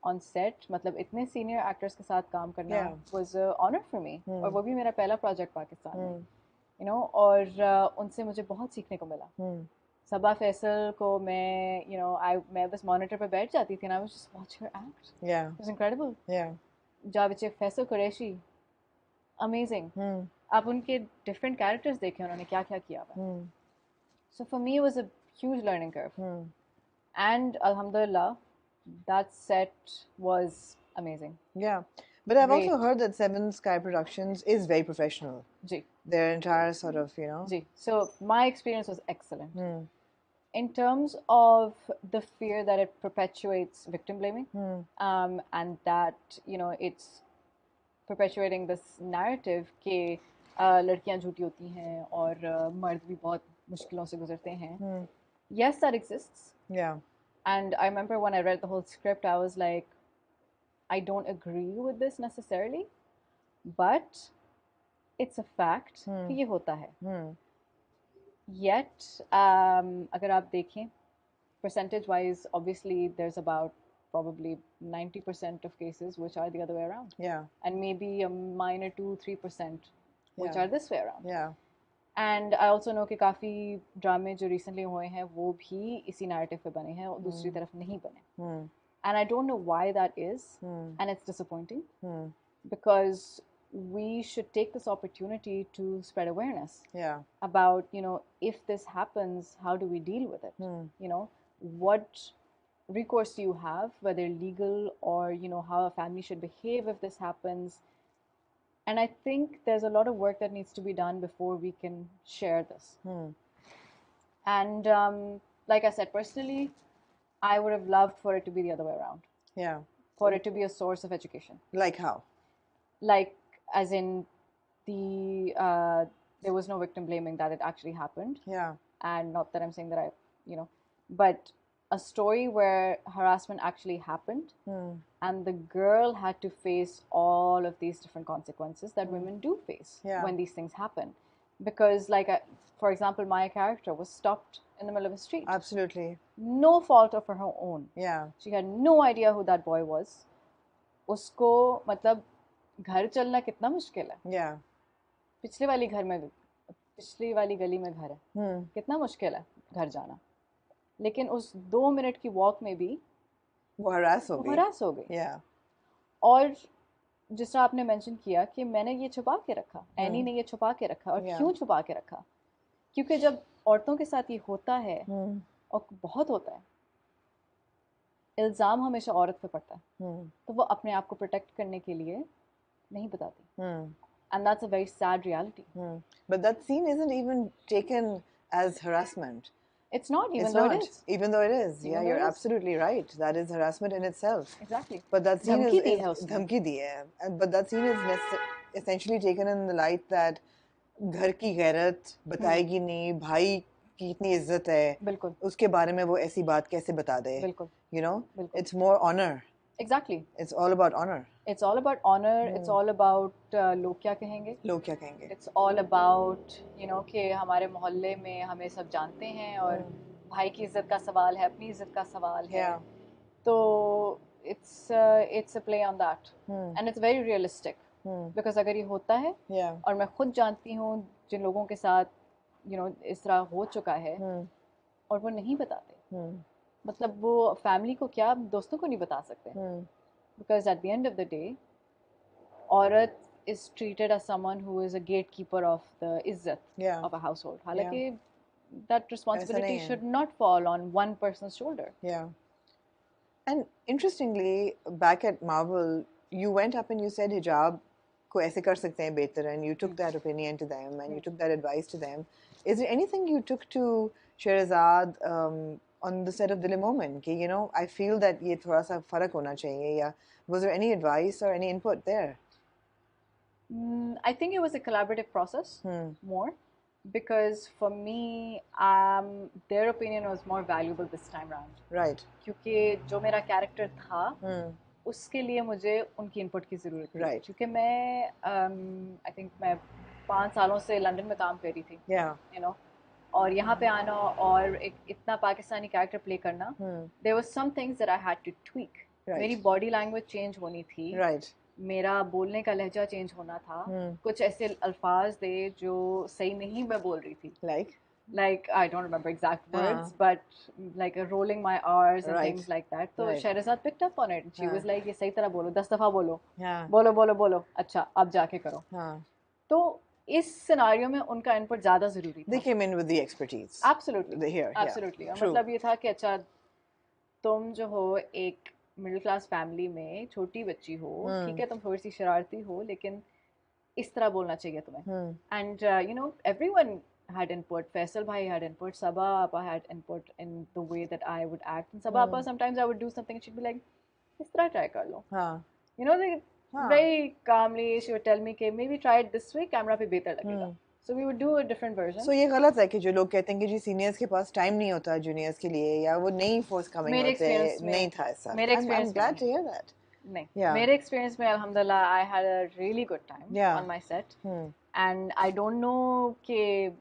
on set. मतलब इतने senior actors के साथ काम करना was an honor for me. और वो भी मेरा पहला project पाकिस्तान में. You know, और उनसे मुझे बहुत सीखने को मिला. सबा फैसल को मैं, you know, मैं बस monitor पे बैठ जाती थी and I was just watch her act. Yeah. It was incredible. Yeah. Javed Faisal Qureshi, amazing. आप उनके different characters देखें उन्होंने क्या क्या किया हुआ. So for me it was a huge learning curve. And alhamdulillah, that set was amazing. Yeah. But I've also heard that Seven Sky Productions is very professional. Ji. Their entire sort of, you know. Ji. So my experience was excellent. In terms of the fear that it perpetuates victim blaming, and that, you know, it's perpetuating this narrative कि लड़कियां झूठी होती हैं और मर्द भी बहुत मुश्किलों से गुजरते हैं. Yes, that exists. Yeah. And I remember when I read the whole script, I was like, I don't agree with this necessarily, but it's a fact कि ये होता है. Yet, अगर आप देखें, percentage-wise, obviously there's about probably 90% of cases which are the other way around. Yeah. And maybe a minor 2-3% which are this way around. Yeah. And I also know कि काफ़ी ड्रामे जो recently हुए हैं वो भी इसी narrative पे बने हैं और दूसरी तरफ नहीं बने. And I don't know why that is, and it's disappointing, because we should take this opportunity to spread awareness about, you know, if this happens, how do we deal with it? You know, what recourse do you have, whether legal or, you know, how a family should behave if this happens. And I think there's a lot of work that needs to be done before we can share this. And like I said, personally, I would have loved for it to be the other way around. Yeah. For it to be a source of education. Like how? Like, as in, there was no victim blaming, that it actually happened. Yeah. And not that I'm saying that you know, but a story where harassment actually happened and the girl had to face all of these different consequences that women do face when these things happen. Because, like, for example, my character was stopped in the middle of a street. Absolutely. No fault of her own. Yeah. She had no idea who that boy was. उसको मतलब घर चलना कितना मुश्किल है. Yeah. पिछली वाली गली में घर है. कितना मुश्किल है घर जाना. लेकिन उस 2 मिनट की वॉक में भी वो हरास हो गई. Yeah. और जिस तरह आपने मेंशन किया कि मैंने ये छुपा के रखा, एनी ने ये छुपा के रखा, और क्यों छुपा के रखा? क्योंकि जब औरतों के साथ ये होता है और बहुत होता है, इल्ज़ाम हमेशा औरत पे पड़ता है, तो वो अपने आप को प्रोटेक्ट करने के लिए नहीं बताती. And that's a very sad reality. But that scene isn't even taken as harassment. It's not, even though it is. Even though it is. Yeah, you're absolutely right. That is harassment in itself. Exactly. But that scene is dhamki di hai. But that scene is essentially taken in the light that घर की गैरत बताएगी नहीं, भाई कि इतनी इज्जत है, बिल्कुल, उसके बारे में वो ऐसी बात कैसे बता दे? बिल्कुल, You know, बिल्कुल. it's more honor. Exactly. It's all about honor. It's all about honor. It's all about लोग क्या कहेंगे. लोग क्या कहेंगे? It's all about कि हमारे मोहल्ले में हमें सब जानते हैं और भाई की इज्जत का सवाल है, अपनी इज्जत का सवाल है. Yeah. तो it's a play on that, and it's very realistic. Because अगर ये होता है Yeah. और मैं खुद जानती हूँ जिन लोगों के साथ इस तरह हो चुका है और वो नहीं बताते, मतलब वो फैमिली को क्या दोस्तों को नहीं बता सकते. Because at the end of the day, औरत is treated as someone who is a gatekeeper of the izzat of a household. हालांकि that responsibility should not fall on one person's shoulder. Yeah. And interestingly, back at Marvel, you went up and you said hijab को ऐसे कर सकते हैं बेहतर, and you took that opinion to them and you took that advice to them. Is there anything you took to Sherazad on the set of Dil Momin कि I feel that ये थोड़ा सा फर्क होना चाहिए, या was there any advice or any input there? I think it was a collaborative process more, because for me their opinion was more valuable this time round. Right. क्योंकि जो मेरा character था उसके लिए मुझे उनकी इनपुट की ज़रूरत थी. Right. क्योंकि मैं I think मैं 5 सालों से लंदन में काम कर रही थी. Yeah. और यहाँ पे आना और एक इतना पाकिस्तानी कैरेक्टर प्ले करना, there were some things that I had to tweak. Right. मेरी बॉडी लैंग्वेज चेंज होनी थी. Right. मेरा बोलने का लहजा चेंज होना था. कुछ ऐसे अल्फाज थे जो सही नहीं मैं बोल रही थी. Like I don't remember exact words, but like rolling my R's and things like that. So Sherazad picked up on it. She was like, ये सही तरह बोलो, 10 दफा बोलो, बोलो बोलो बोलो, अच्छा अब जाके करो. तो इस सिनारियो में उनका इनपुट ज़्यादा ज़रूरी था. They came in with the expertise. Absolutely. Here, absolutely. मतलब ये था कि अच्छा तुम जो हो एक मिडिल क्लास फैमिली में छोटी बच्ची हो, ठीक है तुम थोड़ी सी शरारती हो, लेकिन इस तरह बोलना चाहिए तुम्हें. And everyone had input. Faisal bhai had input. Sabah appa had input in the way that I would act. And Sabah appa, sometimes I would do something and she'd be like, "Is tarah try kar lo." They very calmly she would tell me, "Okay, maybe try it this way. Camera pe behtar lagega." So we would do a different version. So ये गलत है कि जो लोग कहते हैं कि जी seniors के पास टाइम नहीं होता जूनियर्स के लिए, या वो नहीं फोर्स कमिंग होते, नहीं था ऐसा. I'm glad to hear that. नहीं, मेरे एक्सपीरियंस में अल्हम्दुलिल्लाह I had a really good time on my set. And I don't know कि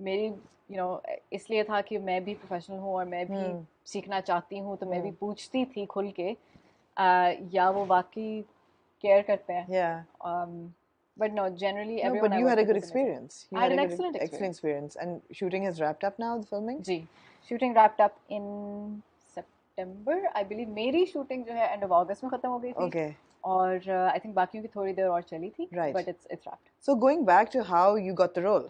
मेरी इसलिए था कि मैं भी प्रोफेशनल हूँ और मैं भी सीखना चाहती हूँ, तो मैं भी पूछती थी खुल के, या वो वाकई केयर करते हैं. But no, generally everyone. But you had a good experience. I had an excellent experience. And shooting has wrapped up now, the filming? Ji, shooting wrapped up in September, I believe. मेरी shooting जो है end of August में खत्म हो गई थी. Okay. और I think बाकियों की थोड़ी देर और चली थी. Right. But it's wrapped. So going back to how you got the role,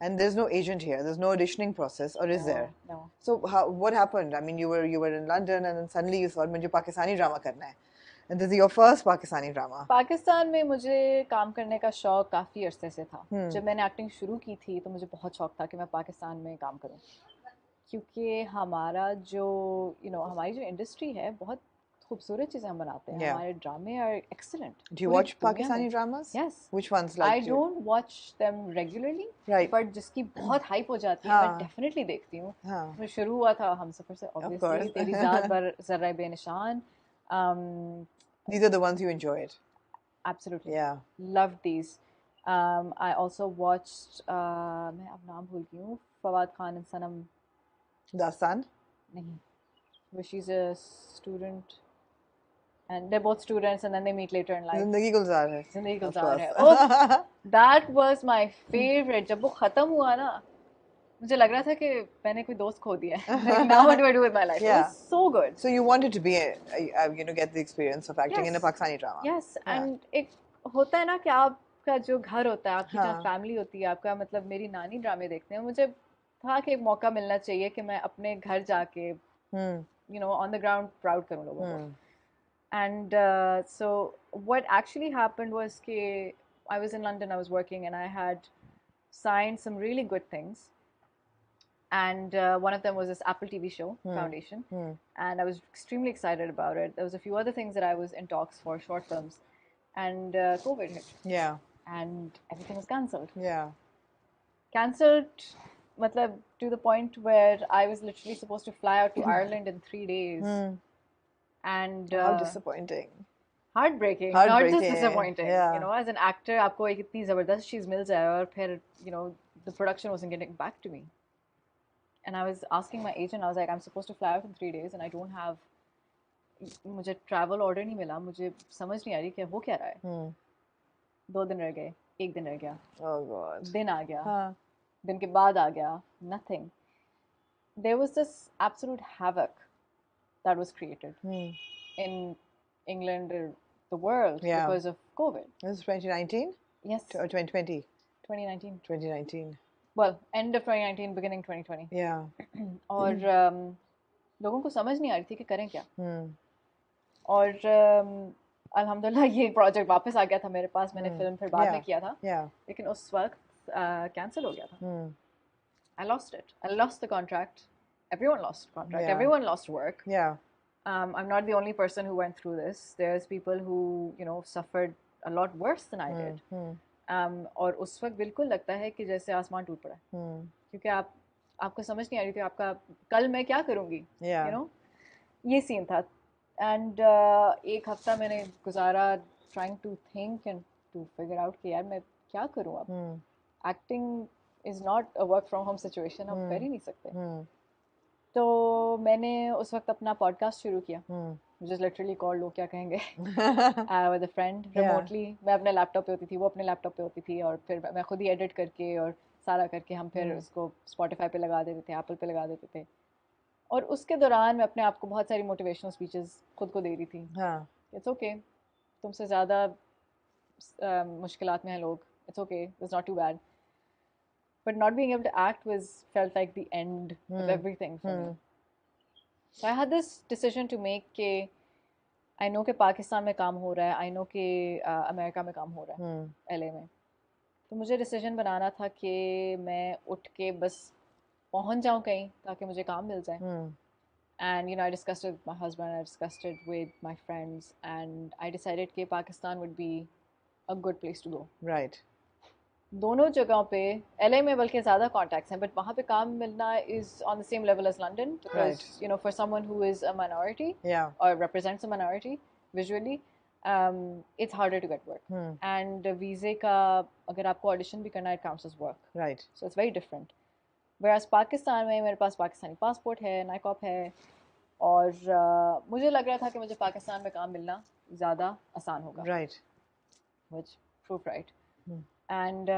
and there's no agent here, there's no auditioning process, or is there? No. So what happened? I mean, you were in London, and then suddenly you thought, मुझे Pakistani drama करना है. And this is your first Pakistani drama. Pakistan में मुझे काम करने का शौक काफ़ी अरसे से था. जब मैंने एक्टिंग शुरू की थी तो मुझे बहुत शौक था कि मैं पाकिस्तान में काम करूं, क्योंकि हमारा जो हमारी जो इंडस्ट्री है बहुत खूबसूरत चीज़ें हम बनाते हैं. हमारे ड्रामे are excellent. Do you watch Pakistani dramas? Yes. Which ones like I don't watch them regularly. Right. But जिसकी बहुत हाइप हो जाती है मैं डेफिनेटली देखती हूँ. तो शुरू हुआ था हमसफर से, obviously. तेरी ज़ात बर ज़र्रा बेनिशान. These are the ones you enjoyed. Absolutely. Yeah. Loved these. I also watched मैं अब नाम भूल गई हूँ, Fawad Khan and Sanam. Dastan? नहीं. Where she's a student and they're both students and then they meet later in life. Zindagi Gulzar hai. Zindagi Gulzar hai. Oh, that was my favorite. जब वो खत्म हुआ ना, मुझे लग रहा था कि मैंने कोई दोस्त खो दिया है. Now what do I do with my life? Yeah. It was so good. So you wanted to be get the experience of acting in a Pakistani drama. Yes. And एक होता है ना कि आपका जो घर होता है, आपकी जहाँ फैमिली होती है, आपका मतलब मेरी नानी ड्रामे देखते हैं. मुझे था कि एक मौका मिलना चाहिए कि मैं अपने घर जाके on the ground proud करूँ लोगों को. And so what actually happened was कि I was in London, I was working, and I had signed some really good things. And one of them was this Apple TV show, Foundation. And I was extremely excited about it. There was a few other things that I was in talks for, short films. And COVID hit. Yeah. And everything was cancelled. Yeah. Cancelled matlab, to the point where I was literally supposed to fly out to Ireland in 3 days. And How disappointing. Heartbreaking, not just disappointing. Yeah. You know, as an actor, आपको एक इतनी ज़बरदस्त चीज़ मिल जाए और फिर, you know, the production wasn't getting back to me. And I was asking my agent, I was like, I'm supposed to fly out in 3 days and I don't have, मुझे travel order नहीं मिला, मुझे समझ नहीं आ रही कि हो क्या रहा है. 2 दिन रह गए, 1 दिन रह गया. Oh God. दिन आ गया, दिन के बाद आ गया, nothing. There was this absolute havoc that was created in England or the world because of COVID. This is 2019? Yes. Or 2020? 2019. 2019. Well, end of 2019, beginning 2020. Yeah. और लोगों को समझ नहीं आ रही थी कि करें क्या. और अल्हम्दुलिल्लाह ये प्रोजेक्ट वापस आ गया था मेरे पास. मैंने फिल्म फिर बाद में किया था. लेकिन उस वक्त कैंसिल हो गया था. I lost it. I lost the contract. Everyone lost the contract. Everyone lost work. Yeah. I'm not the only person who went through this. There's people who, you know, suffered a lot worse than I did. और उस वक्त बिल्कुल लगता है कि जैसे आसमान टूट पड़ा. क्योंकि आपको समझ नहीं आ रही थी आपका कल मैं क्या करूँगी. You know, ये सीन था. And एक हफ्ता मैंने गुजारा trying to think and to figure out कि यार मैं क्या करूँ अब. Acting is not a work from home situation. हम कर ही नहीं सकते. तो मैंने उस वक्त अपना पॉडकास्ट शुरू किया. Just literally called लोग क्या कहेंगे with a friend remotely. मैं अपने लैपटॉप पे होती थी, वो अपने लैपटॉप पे होती थी, और फिर मैं खुद ही एडिट करके और सारा करके हम फिर उसको Spotify पे लगा देते थे, Apple पे लगा देते थे. और उसके दौरान मैं अपने आप को बहुत सारी मोटिवेशनल स्पीचेस खुद को दे रही थी. It's okay, तुमसे ज़्यादा मुश्किलात में हैं लोग. It's okay, it's not too bad. But not being able to act felt like the end of everything for me. So I had this decision to make कि I know कि पाकिस्तान में काम हो रहा है, I know कि America में काम हो रहा है, LA में. तो मुझे डिसीजन बनाना था कि मैं उठ के बस पहुंच जाऊं कहीं ताकि मुझे काम मिल जाए. And you know, I discussed it with my husband, I discussed it with my friends, and I decided कि Pakistan would be a good place to go. Right. दोनों जगहों पे LA में बल्कि ज़्यादा contacts हैं, but वहाँ पे काम मिलना is on the same level as London because you know, for someone who is a minority or represents a minority visually, it's harder to get work. And visa का अगर आपको audition भी करना, it counts as work. Right. So it's very different. Whereas Pakistan में मेरे पास Pakistani passport है, NICOP है, और मुझे लग रहा था कि मुझे पाकिस्तान में काम मिलना ज़्यादा आसान होगा. Right. Which proved right. And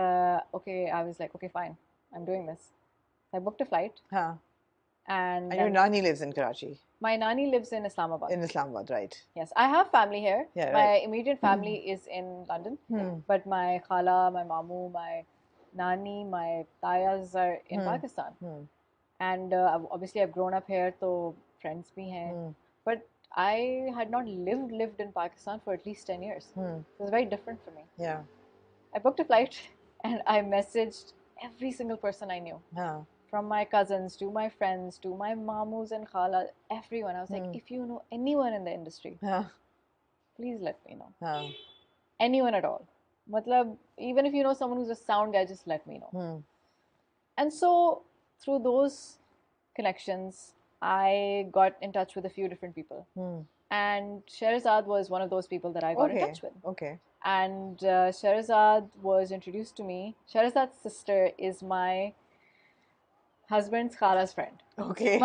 okay, I was like, okay, fine, I'm doing this. I booked a flight. And your nanny lives in Karachi? My nanny lives in Islamabad. In Islamabad, right. Yes, I have family here. Yeah, my immediate family is in London. But my khala, my mamu, my nani, my tayas are in Pakistan. And obviously I've grown up here, so friends bhi hain. But I had not lived in Pakistan for at least 10 years. It was very different for me. Yeah. I booked a flight and I messaged every single person I knew. From my cousins to my friends to my mamus and khala, everyone. I was like, if you know anyone in the industry, please let me know. Anyone at all. Matlab, even if you know someone who's a sound guy, just let me know. And so through those connections, I got in touch with a few different people. And Sherazad was one of those people that I got in touch with. Okay. And Sherazad was introduced to me. Sherazad's sister is my husband's khala's friend. Okay.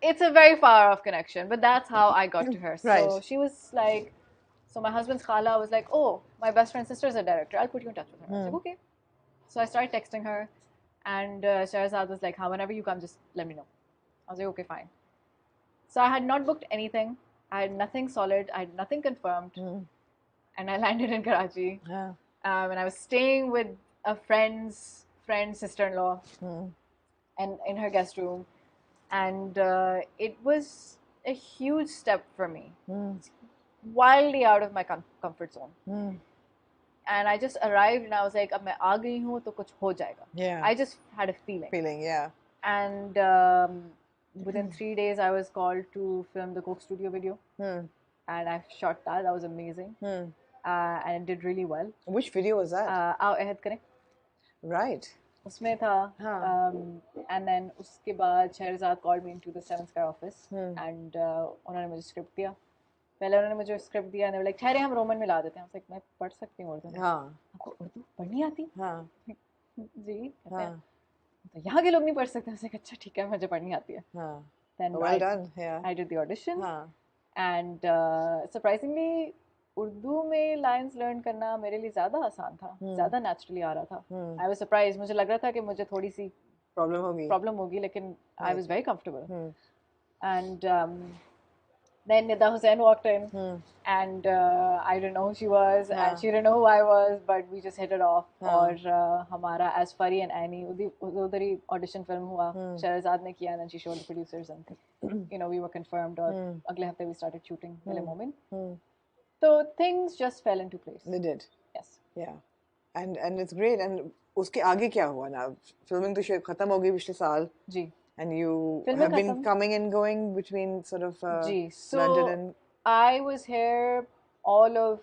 It's a very far off connection, but that's how I got to her. Right. So she was like, so my husband's khala was like, oh, my best friend's sister is a director. I'll put you in touch with her. I was like, okay. So I started texting her, and Sherazad was like, whenever you come, just let me know. I was like, okay, fine. So I had not booked anything. I had nothing solid. I had nothing confirmed. And I landed in Karachi. And I was staying with a friend's sister-in-law and in her guest room. And it was a huge step for me. Wildly out of my comfort zone. And I just arrived and I was like, अब मैं आ गई हूँ तो कुछ हो जाएगा. Yeah. I just had a feeling. And within 3 days, I was called to film the Coke Studio video. And I shot that. That was amazing. And it did really well. Which video was that? Aao Ahad Kare. Right. उसमें था. And then उसके बाद Shahrzad called me into the 7th Sky office and उन्होंने मुझे script दिया. पहले उन्होंने मुझे स्क्रिप्ट दिया and they were like ठहरे हम रोमन में ला देते हैं. I was like मैं पढ़ सकती हूँ उर्दू में. आपको उर्दू पढ़नी आती? जी कहते हैं. तो यहाँ के लोग नहीं पढ़ सकते. I was like अच्छा ठीक है मुझे पढ़नी आती है. Then well done. Yeah. I did the audition and surprisingly Urdu में लाइंस लर्न करना मेरे लिए ज़्यादा आसान था. ज़्यादा नेचुरली आ रहा था. I was surprised. मुझे लग रहा था कि मुझे थोड़ी सी प्रॉब्लम होगी लेकिन I was very comfortable. And then Nida Hussain walked in and I didn't know who she was and she didn't know who I was but we just hit it off. और हमारा As Fari and Annie उधर ही audition film हुआ. शहरजाद ने किया and then she showed the producers and you know we were confirmed और अगले हफ्ते we started shooting Momin. So things just fell into place. They did. Yes. Yeah. And it's great. And उसके आगे क्या हुआ ना? Filming तो शायद खत्म हो गई पिछले साल. जी. And you have been coming and going between sort of so London and... I was here all of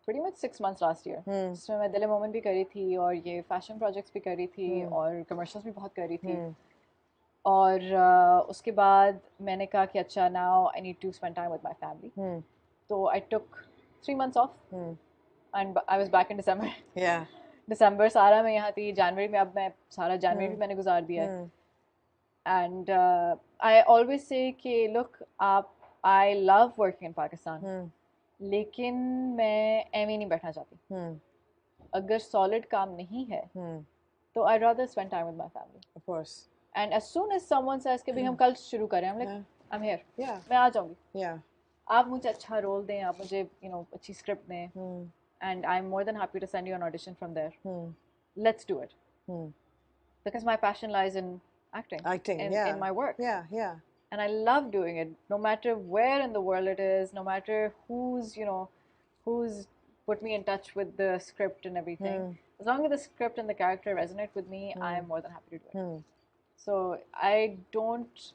pretty much 6 months last year. So मैं दिल मोमिन भी करी थी और ये fashion projects भी करी थी और commercials भी बहुत करी थी. और उसके बाद मैंने कहा कि अच्छा now I need to spend time with my family. So I took 3 months off and I was back in December. Yeah. December सारा मैं यहाँ थी. January में अब मैं सारा January भी मैंने गुजार दिया है. And I always say कि look I love working in Pakistan लेकिन मैं एम नहीं बैठना चाहती. अगर solid काम नहीं है तो I'd rather spend time with my family. Of course. And as soon as someone says कि भाई हम कल शुरू करें I'm like I'm here. Yeah. मैं आ जाऊँगी. Yeah. आप मुझे अच्छा रोल दें, आप मुझे you know अच्छी स्क्रिप्ट दें and I'm more than happy to send you an audition from there. Let's do it. Because my passion lies in acting in my work. Yeah. And I love doing it, no matter where in the world it is, no matter who's put me in touch with the script and everything. As long as the script and the character resonate with me, I am more than happy to do it. So I don't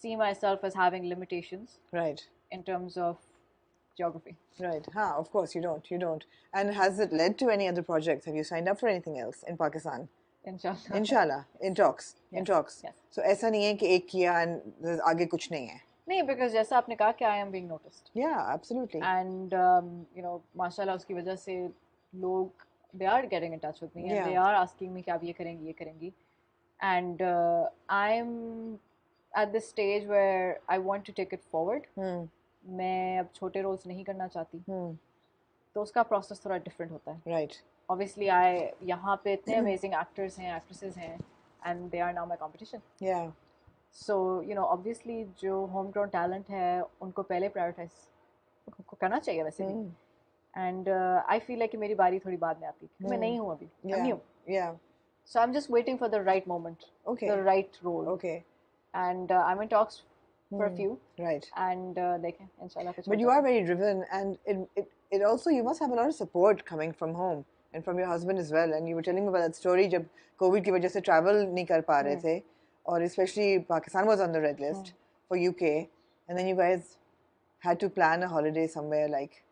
see myself as having limitations. Right. In terms of geography. Right. Of course you don't. And has it led to any other projects? Have you signed up for anything else in Pakistan? Inshallah. In talks. Yes. So ऐसा नहीं है कि एक किया and आगे कुछ नहीं है. नहीं, because जैसा आपने कहा कि I am being noticed. Yeah, absolutely. And you know, माशाल्लाह उसकी वजह से लोग they are getting in touch with me and they are asking me कि आप ये करेंगी. And I'm at this stage where I want to take it forward. मैं अब छोटे roles नहीं करना चाहती. तो उसका process थोड़ा different होता है. Right. Obviously, यहाँ पे इतने amazing actors हैं, actresses हैं, and they are now my competition. Yeah. So you know, obviously जो homegrown talent है, उनको पहले prioritize करना चाहिए वैसे भी. And I feel like कि मेरी बारी थोड़ी बाद में आती है. मैं नहीं हूँ अभी. I'm new. Yeah. So I'm just waiting for the right moment. Okay. The right role. Okay. And I'm in talks for a few. Right. And देखें इंशाल्लाह कुछ. But you are very driven, and it also, you must have a lot of support coming from home and from your husband as well. And you were telling me about that story जब COVID की वजह से travel नहीं कर पा रहे थे, और especially Pakistan was on the red list for UK, and then you guys had to plan a holiday somewhere like.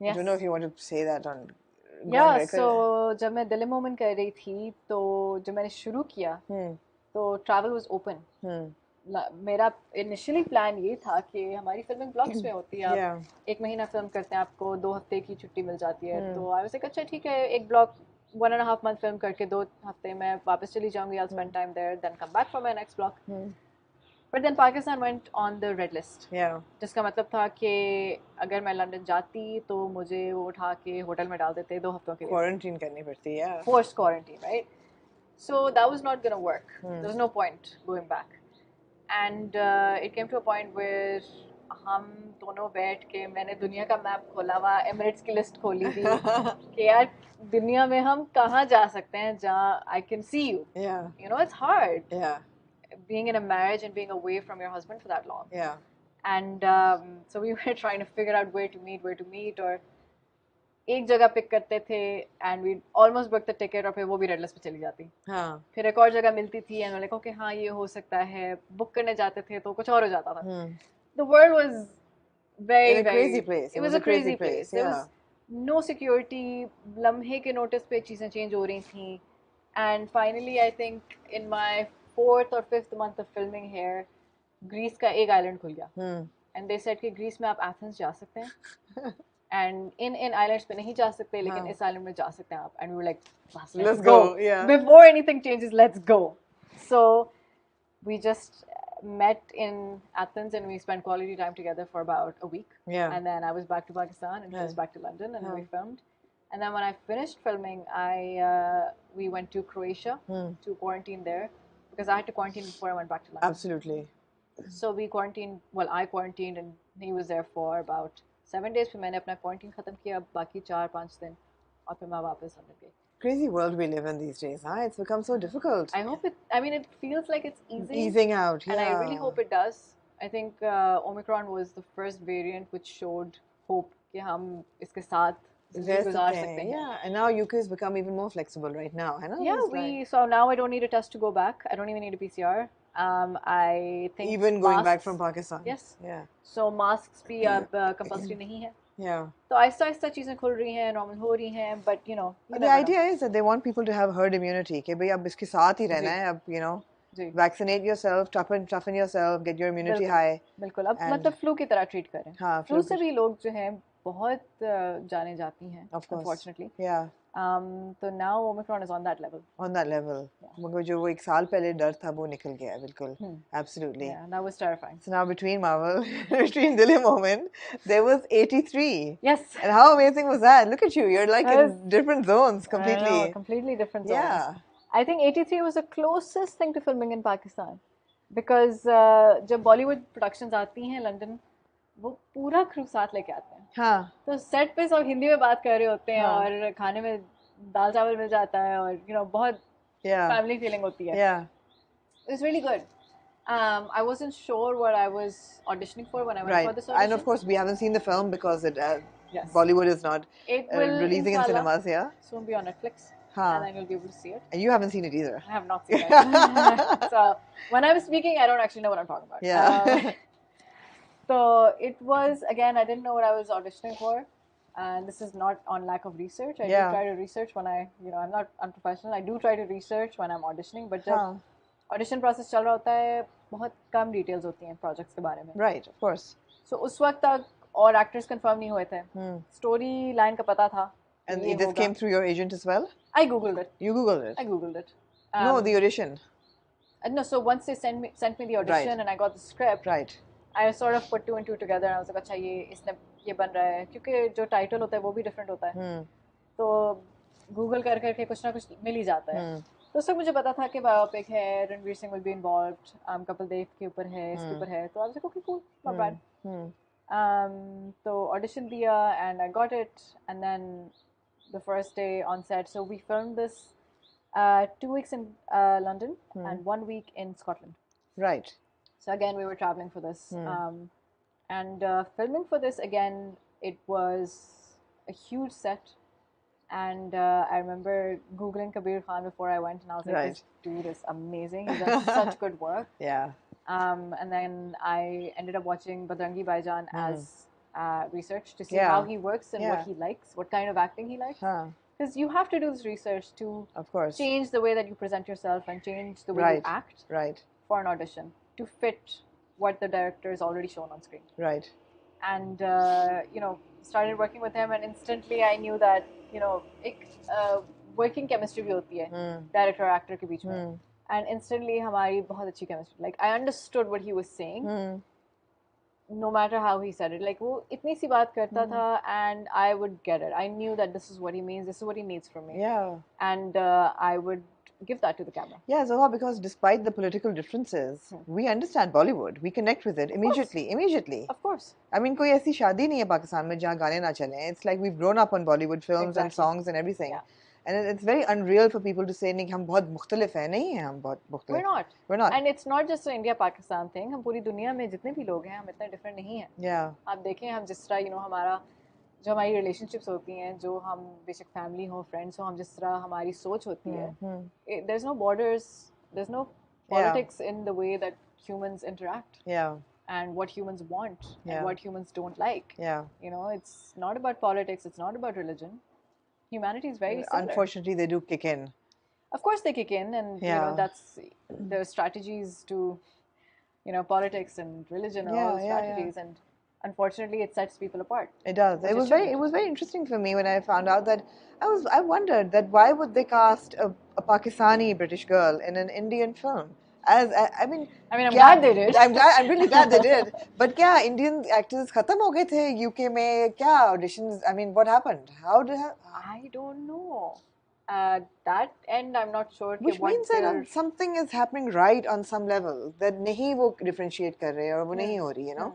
Yes. I don't know if you want to say that on. Yeah. So जब मैं दिल मोमिन कर रही थी तो जब मैंने शुरू किया तो travel was open. मेरा इनिशियली प्लान ये था कि हमारी फिल्मिंग ब्लॉक्स में होती है. आप 1 महीना फिल्म करते हैं, आपको 2 हफ्ते की छुट्टी मिल जाती है. तो आई वाज लाइक अच्छा ठीक है, एक ब्लॉक 1.5 month फिल्म करके 2 हफ्ते में वापस चली जाऊंगी. I'll spend time there, then come back for my next block. But then Pakistan went on the red list. Yeah. जिसका मतलब था कि अगर मैं लंदन जाती तो मुझे वो उठा के होटल में डाल देते 2 हफ्तों के लिए. Quarantine करनी पड़ती है. Forced quarantine, right? So that was not gonna work. There was no point going back. And it came to a point where हम दोनों बैठ के मैंने दुनिया का मैप खोला हुआ, एमिरेट्स की लिस्ट खोली थी कि यार दुनिया में हम कहाँ जा सकते हैं जहाँ I can see you. Yeah. You know, it's hard. Yeah. Being in a marriage and being away from your husband for that long. Yeah. And so we were trying to figure out where to meet और एक जगह pick करते थे and we almost booked the ticket और फिर वो भी red list पे चली जाती. हाँ. फिर एक और जगह मिलती थी and like okay हाँ ये हो सकता है. बुक करने जाते थे तो कुछ और हो जाता था. The world was very crazy place. It was a crazy place. There was no security. लम्हे के नोटिस पे चीजें चेंज हो रही थी And finally, I think in my 4th or 5th month of filming here, Greece का एक island खुल गया. And they said कि Greece में आप Athens जा सकते हैं. And in islands पे नहीं जा सकते, लेकिन इस island में जा सकते हैं आप. And we were like, let's go. Yeah. Before anything changes, let's go. So we just met in Athens and we spent quality time together for about a week. Yeah. And then I was back to Pakistan and he was back to London and we filmed. And then when I finished filming, we went to Croatia to quarantine there because I had to quarantine before I went back to London. Absolutely. So we quarantined, well, I quarantined and he was there for about 7 days. फिर मैंने अपना quarantine खत्म किया, बाकी 4-5 दिन और फिर मैं वापस लंदन गई. Crazy world we live in these days, huh? It's become so difficult. I hope it feels like it's easing out, yeah. And I really hope it does. I think Omicron was the first variant which showed hope कि हम इसके साथ गुजार सकते हैं. Yeah, and now UK has become even more flexible right now. I know. Yeah, so now I don't need a test to go back. I don't even need a PCR. I think even going back from Pakistan. Yes. Yeah. So masks भी अब compulsory नहीं है. Yeah. तो आहिस्ता-आहिस्ता चीजें खुल रही हैं, normal हो रही हैं, but you know. The idea is that they want people to have herd immunity. कि भाई अब इसके साथ ही रहना है, अब you know. Vaccinate yourself, toughen yourself, get your immunity high. बिल्कुल. अब मतलब फ्लू की तरह ट्रीट करें. हाँ. फ्लू से भी लोग जो हैं बहुत जाने जाती हैं. Of course. Unfortunately. Yeah. So now Omicron is on that level. On that level. मगर जो वो 1 साल पहले डर था वो निकल गया है बिल्कुल. Absolutely. Yeah, that was terrifying. So now between Marvel, between Dil and Momin, there was 83. Yes. And how amazing was that? Look at you. You're like in different zones completely. I know, completely different zones. Yeah. I think 83 was the closest thing to filming in Pakistan. Because जब Bollywood productions आती हैं London, वो पूरा crew साथ लेके आते हैं. हाँ. तो सेट पे सब हिंदी में बात कर रहे होते हैं और खाने में दाल चावल मिल जाता है और you know बहुत family feeling होती है. Yeah. It was really good. I wasn't sure what I was auditioning for when I went for this audition. And of course we haven't seen the film because Bollywood is not releasing in cinemas here. Soon be on Netflix. And then you'll be able to see it. And you haven't seen it either. I have not seen it. So when I'm speaking, I don't actually know what I'm talking about. Yeah. So it was, again, I didn't know what I was auditioning for. And this is not on lack of research. I do try to research when I'm not unprofessional. I do try to research when I'm auditioning. But जब audition process चल रहा होता है, बहुत कम details होती हैं projects के बारे में. Right, of course. So उस वक्त तक और actors confirm नहीं हुए थे. Story line का पता था. And this came through your agent as well? I googled it. You googled it? I googled it. No, the audition. No, so once they sent me the audition and I got the script, I sort of put 2 and 2 together and I was like, अच्छा ये बन रहा है क्योंकि जो title होता है वो भी different होता है. तो Google करके कुछ ना कुछ मिल ही जाता है. तो उस वक्त मुझे पता था कि बायोपिक है, Ranveer Singh will be involved, Kapil Dev के ऊपर है, इसके ऊपर है. तो I was like, okay, cool, not bad. So audition दिया and I got it, and then the first day on set. So we filmed this 2 weeks in London and 1 week in Scotland. Right. So again, we were traveling for this. And filming for this, again, it was a huge set. And I remember Googling Kabir Khan before I went, and I was like, this dude is amazing. He does such good work. Yeah. And then I ended up watching Badrangi Baijan as research to see how he works and what he likes, what kind of acting he likes. Because you have to do this research to change the way that you present yourself and change the way you act for an audition to fit what the director has already shown on screen. Right. And, started working with him, and instantly I knew that, working chemistry bhi hoti hai, director और actor के बीच में. And instantly हमारी बहुत अच्छी chemistry. Like, I understood what he was saying. No matter how he said it, like वो इतनी सी बात करता था, and I would get it. I knew that this is what he means, this is what he needs from me. Yeah. And I would give that to the camera. Yeah, Zoha, because despite the political differences, we understand Bollywood. We connect with it immediately. Of course. I mean, कोई ऐसी शादी नहीं है पाकिस्तान में जहाँ गाने ना चलें. It's like we've grown up on Bollywood films and songs and everything. Yeah. And it's very unreal for people to say नहीं हम बहुत मुख्तलिफ हैं. नहीं हैं हम बहुत मुख्तलिफ. We're not. And it's not just an India-Pakistan thing. हम पूरी दुनिया में जितने भी लोग हैं हम इतने different नहीं हैं. Yeah. आप देखें हम जिस तरह हमारा जो हमारी relationships होती हैं, जो हम बेशक family हो, friends हो, हम जिस तरह हमारी सोच होती है. There's no borders. There's no politics in the way that humans interact. Yeah. And what humans want and what humans don't like. Yeah. It's not about politics. It's not about religion. Humanity is very similar. Unfortunately, they do kick in. Of course they kick in, and you know that's there are strategies to, you know, politics and religion are all strategies, and unfortunately it sets people apart. It does. It was very interesting for me when I found out that I wondered that why would they cast a Pakistani British girl in an Indian film? I mean, I'm glad they did. I'm really glad they did. But क्या Indian actors खत्म हो गए थे UK में क्या auditions? I mean, what happened? I don't know. That end, I'm not sure. Which means that something is happening right on some level that नहीं वो differentiate कर रहे और वो नहीं हो रही, you know.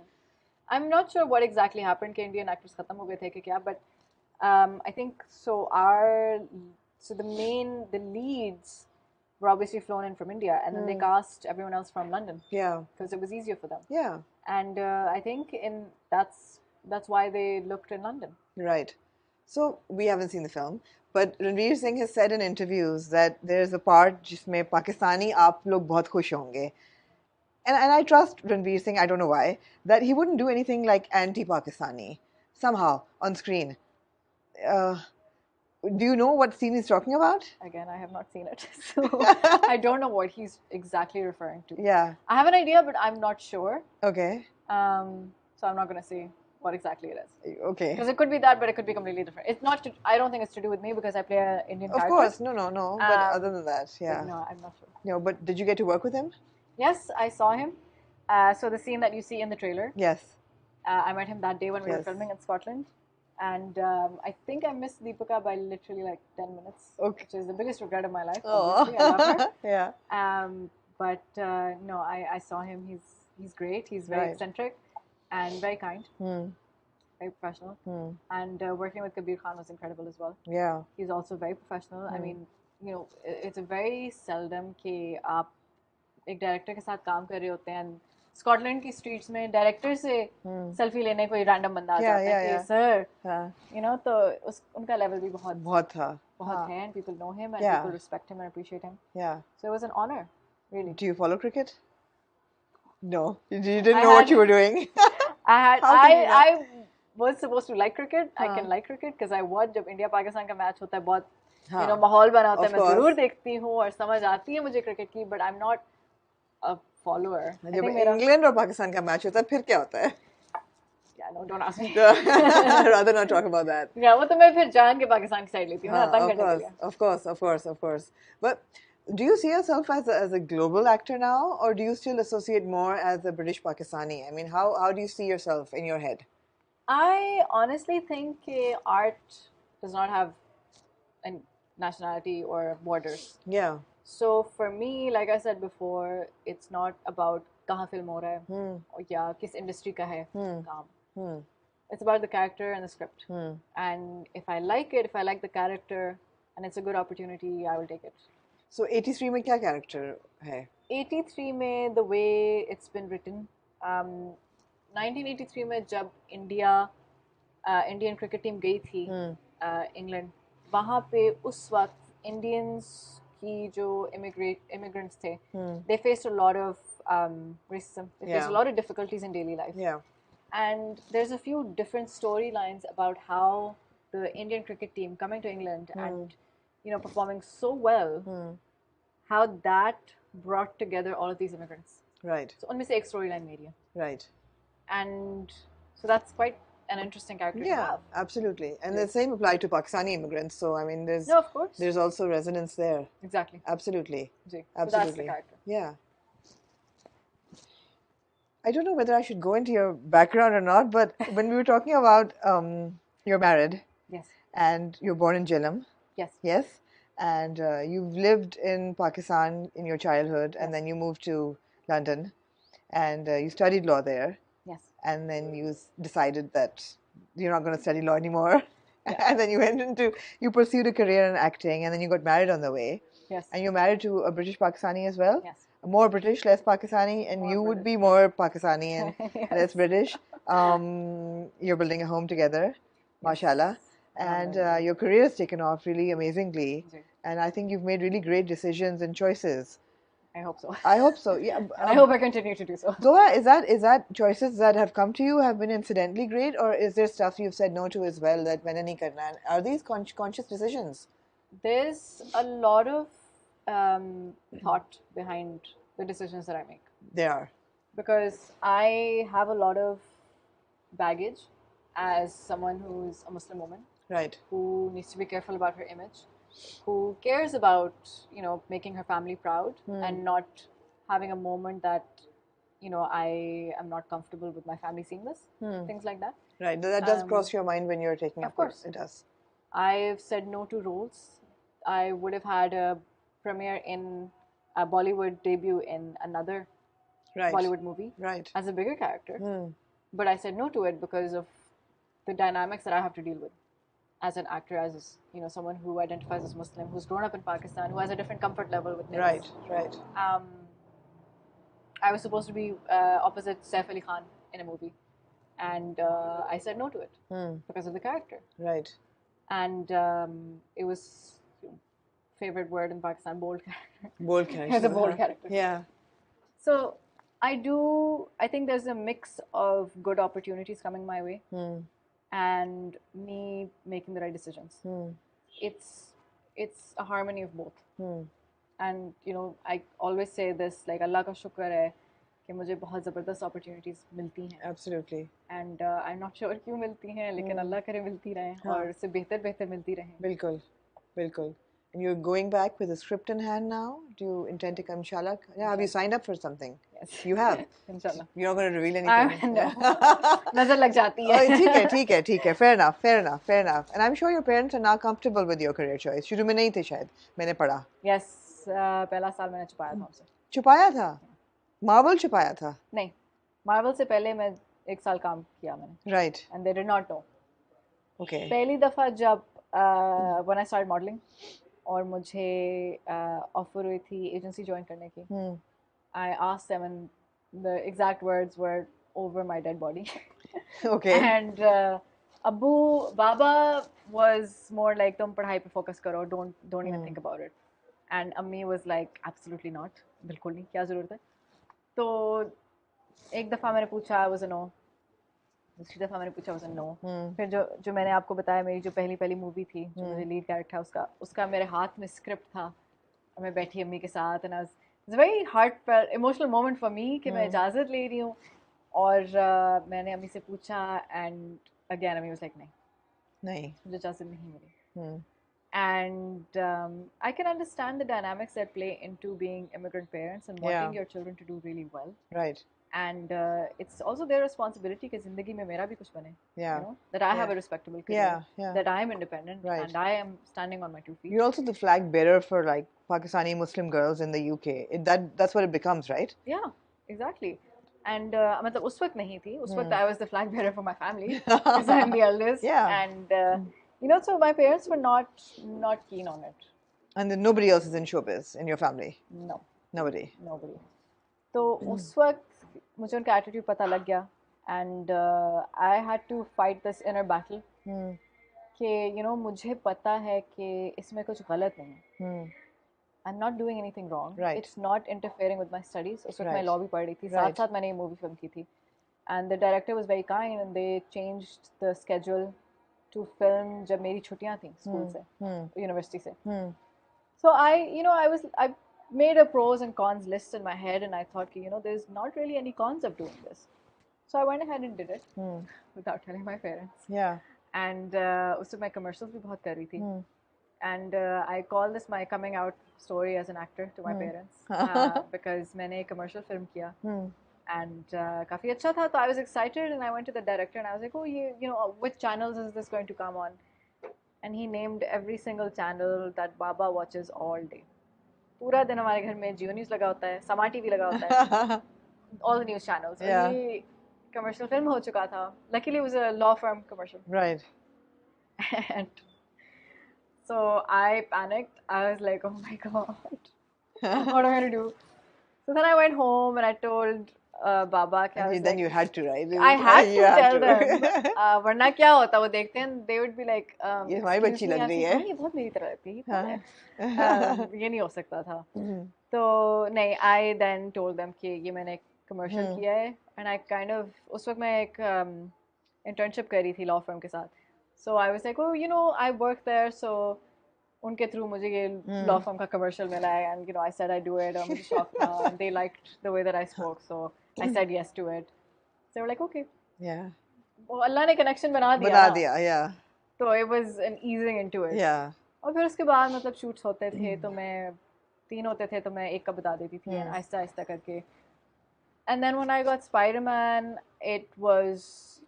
I'm not sure what exactly happened कि Indian actors खत्म हो गए थे कि क्या, but I think so. The leads were obviously flown in from India, and then they cast everyone else from London. Yeah, because it was easier for them. Yeah, and I think that's why they looked in London. Right. So we haven't seen the film, but Ranveer Singh has said in interviews that there's a part जिसमें पाकिस्तानी आप लोग बहुत खुश होंगे. And I trust Ranveer Singh, I don't know why, that he wouldn't do anything like anti-Pakistani somehow on screen. Do you know what scene he's talking about? Again, I have not seen it, so I don't know what he's exactly referring to. Yeah. I have an idea, but I'm not sure. Okay. So I'm not going to say what exactly it is. Okay. Because it could be that, but it could be completely different. It's not. I don't think it's to do with me because I play an Indian character. Of course, no. But other than that, yeah. No, I'm not sure. No, but did you get to work with him? Yes, I saw him. So the scene that you see in the trailer. Yes. I met him that day when we were filming in Scotland. And I think I missed Deepika by literally like 10 minutes, which is the biggest regret of my life. Obviously, I love her. Yeah. But no, I saw him. He's great. He's very eccentric and very kind, very professional. And working with Kabir Khan was incredible as well. Yeah. He's also very professional. I mean, you know, it's a very seldom कि आप एक director के साथ काम कर रहे होते हैं. स्कॉटलैंड की स्ट्रीट्स में डायरेक्टर से सेल्फी लेने कोई रैंडम बंदा आ जाता है कि सर यू नो तो उनका लेवल भी बहुत है and people know him and people respect him and appreciate him. Yeah. So it was an honor, really. Do you follow cricket? No. You didn't know what you were doing. I was supposed to like cricket. I can like cricket because I watch जब India Pakistan का match होता है बहुत you know माहौल बना होता है मैं जरूर देखती हूँ और समझ आती है मुझे क्रिकेट की but I'm not a follower. जब इंग्लैंड और पाकिस्तान का मैच होता है फिर क्या होता है? Yeah, no, don't ask me. I'd rather not talk about that. Yeah, वो तो मैं फिर जान के पाकिस्तान की साइड लेती हूँ ना तंग करने के लिए. Of course. But do you see yourself as a global actor now, or do you still associate more as a British Pakistani? I mean, how do you see yourself in your head? I honestly think art does not have a nationality or borders. Yeah. So for me, like I said before, it's not about कहाँ film हो रहा है या किस industry का है काम. It's about the character and the script. And if I like it, if I like the character, and it's a good opportunity, I will take it. So 83 में क्या character है? 83 में the way it's been written. 1983 में जब Indian cricket team गई थी England, वहाँ पे उस वक्त Indians की जो immigrants थे, they faced a lot of racism. They faced a lot of difficulties in daily life. Yeah. And there's a few different storylines about how the Indian cricket team coming to England and you know performing so well, how that brought together all of these immigrants. Right. So उनमें से एक storyline मेरी है. Right. And so that's quite an interesting character to have. Yeah, absolutely. And the same applied to Pakistani immigrants. So I mean, of course. There's also resonance there. Exactly. Absolutely. So absolutely. that's the character. Yeah. I don't know whether I should go into your background or not, but when we were talking about you're married. Yes. And you're born in Jhelum. Yes. Yes. And you've lived in Pakistan in your childhood, and then you moved to London, and you studied law there. Yes. And then you decided that you're not going to study law anymore. And then you pursued a career in acting, and then you got married on the way. Yes. And you're married to a British Pakistani as well. Yes. More British, less Pakistani, and you would be more Pakistani and less British. You're building a home together, mashallah. And your career has taken off really amazingly. And I think you've made really great decisions and choices. I hope so. I hope so, yeah. And I hope I continue to do so. Zoha, is that choices that have come to you have been incidentally great, or is there stuff you've said no to as well that maine nahi karna? Are these conscious decisions? There's a lot of thought behind the decisions that I make. There are. Because I have a lot of baggage as someone who's a Muslim woman, Right. who needs to be careful about her image, who cares about, making her family proud and not having a moment that, I am not comfortable with my family seeing this, things like that. Right. That does cross your mind when you're taking Of course. It does. I've said no to roles. I would have had a premiere in a Bollywood debut in another Bollywood movie as a bigger character. But I said no to it because of the dynamics that I have to deal with as an actor, as someone who identifies as Muslim, who's grown up in Pakistan, who has a different comfort level with things. Right. I was supposed to be opposite Saif-e-Aahan in a movie, and I said no to it because of the character. Right. And it was favorite word in Pakistan, bold character. Bold character. It's a bold character. Yeah. So I think there's a mix of good opportunities coming my way and me making the right decisions. It's a harmony of both. And I always say this, like, Allah ka shukr hai कि मुझे बहुत ज़बरदस्त opportunities मिलती हैं. Absolutely. And I'm not sure क्यों मिलती हैं, लेकिन अल्लाह करे मिलती रहें और उससे बेहतर मिलती रहें. बिल्कुल. And you're going back with a script in hand now? Do you intend to come, inshallah? Yeah, have you signed up for something? Yes. You have? Inshallah. You're not going to reveal anything? No. नजर लग जाती है. ठीक है. Fair enough. And I'm sure your parents are now comfortable with your career choice. शुरू में नहीं थे शायद, मैंने पढ़ा. Yes, पहला साल मैंने छुपाया था उनसे. छुपाया था? मार्वल छुपाया था? नहीं, मार्वल से पहले मैं 1 साल काम किया मैंने. Right. And they did not know. Okay. पहली दफ़ा जब when I started modeling और मुझे ऑफर हुई थी एजेंसी ज्वाइन करने की, I asked them and the exact words were over my dead body. Okay. And Baba was more like तुम पढ़ाई पे focus करो, don't even think about it. And Ammi was like absolutely not, बिल्कुल नहीं, क्या ज़रूरत है. तो एक दफ़ा मैंने पूछा, was a no. दूसरी दफ़ा मैंने पूछा, was a no. फिर जो मैंने आपको बताया, मेरी जो पहली मूवी थी, जो मुझे लीड कैरेक्टर था, उसका मेरे हाथ में स्क्रिप्ट था और मैं बैठी अम्मी के साथ, and it's a very heartfelt, emotional moment for me कि मैं इजाज़त ले रही हूँ. और मैंने अम्मी से पूछा, and again अम्मी was like नहीं, मुझे इजाज़त नहीं मिली. And I can understand the dynamics that play into being immigrant parents and wanting your children to do really well. Right. And it's also their responsibility कि ज़िंदगी में मेरा भी कुछ बने. That I have a respectable career. That I am independent and I am standing on my 2 feet. You're also the flag bearer for like Pakistani Muslim girls in the UK. That's what it becomes, right? Yeah, exactly. And मतलब उस वक्त नहीं थी. उस वक्त I was the flag bearer for my family because I'm the eldest. And so my parents were not keen on it. And then nobody else is in showbiz in your family? No. Nobody. तो उस वक्त मुझे उनका attitude पता लग गया, and I had to fight this inner battle कि मुझे पता है कि इसमें कुछ गलत नहीं है. I'm not doing anything wrong. Right. It's not interfering with my studies. उस वक्त मैं law भी पढ़ रही थी, साथ मैंने ये movie film की थी. And the director was very kind and they changed the schedule to film जब मेरी छुट्टियाँ थी स्कूल से, यूनिवर्सिटी से. So I made a pros and cons list in my head and I thought there's not really any cons of doing this. So I went ahead and did it without telling my parents. Yeah. And उस वक्त मैं commercials भी बहुत कर रही थी. And I call this my coming out story as an actor to my parents because मैंने एक commercial film किया. And काफ़ी अच्छा था, so I was excited and I went to the director and I was like, oh, which channels is this going to come on? And he named every single channel that Baba watches all day. पूरा दिन हमारे घर में जियो news लगा होता है, समा TV लगा होता है, all the news channels. Yeah. ये commercial film हो चुका था. Luckily it was a law firm commercial. Right. And so I panicked. I was like, oh my god, what am I going to do? So then I went home and I told Baba. Then you had to, right? I had to tell them. वरना क्या होता वो देखते हैं, they would be like, ये हमारी बच्ची लग रही है. ये बहुत मेरी तरह लगती है. ये नहीं हो सकता था. तो नहीं, I then told them कि ये मैंने एक commercial किया है, and I kind of उस वक्त मैं एक internship कर रही थी law firm के साथ. So I was like, oh, I work there, so उनके through मुझे ये law firm का commercial मिला है, and I said I do it, और मुझे शौक था, and they liked the way that I spoke, so I said yes to it. So they were like, okay. Yeah. वो अल्लाह ने connection बना दिया, yeah. So it was an easing into it. Yeah. और फिर उसके बाद मतलब shoots होते थे, तो मैं 3 होते थे, तो मैं एक का बता देती थी, आहिस्ता आहिस्ता करके. And then when I got Spider-Man, it was,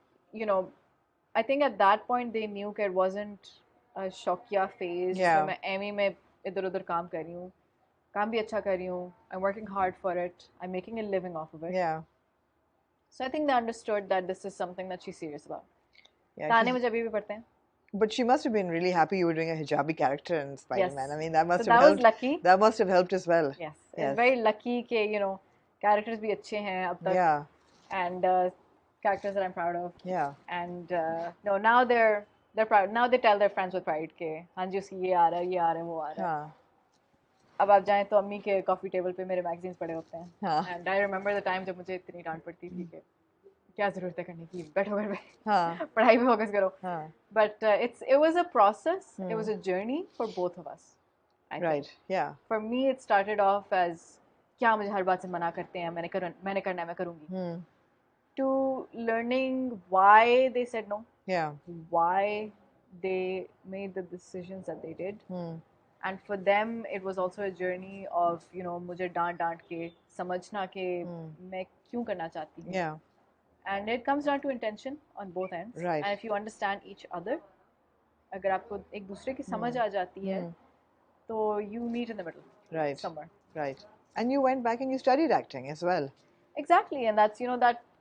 I think at that point they knew that it wasn't a शौकिया phase. Yeah. मैं एमी में इधर उधर काम कर रही हूँ, काम भी अच्छा कर रही हूँ. I'm working hard for it. I'm making a living off of it. Yeah. So I think they understood that this is something that she's serious about. Yeah. ताने मुझे अभी भी पढ़ते हैं. But she must have been really happy you were doing a hijabi character in Spider-Man. Yes. I mean, that must So have that helped. was lucky. That must have helped as well. Yes. It's very lucky that, characters भी अच्छे हैं अब तक. Yeah. And characters that I'm proud of. Yeah. And no, now they're proud. Now they tell their friends with pride के हाँ जी उसकी ये आ रहा है, ये आ रहा है, वो आ रहा है. अब आप जाएं तो अम्मी के कॉफी टेबल पे मेरे मैगजीन्स पड़े होते हैं. And I remember the time जब मुझे इतनी डांट पड़ती थी कि क्या जरूरत है करने की, बैठो घर पे पढ़ाई पे फोकस करो. But it was a process. It was a journey for both of us. Right. Yeah. For me, it started off as क्या मुझे हर बात से मना करते हैं, मैंने करना है, मैं करूँगी. To learning why they said no. Yeah. Why they made the decisions that they did. And for them, it was also a journey of, मुझे डांट के समझना कि मैं क्यों करना चाहती हूँ. Yeah. And it comes down to intention on both ends. Right. And if you understand each other, अगर आपको एक दूसरे की समझ आ जाती है, तो you meet in the middle. Right. Somewhere. Right. And you went back and you studied acting as well. Exactly. And that's,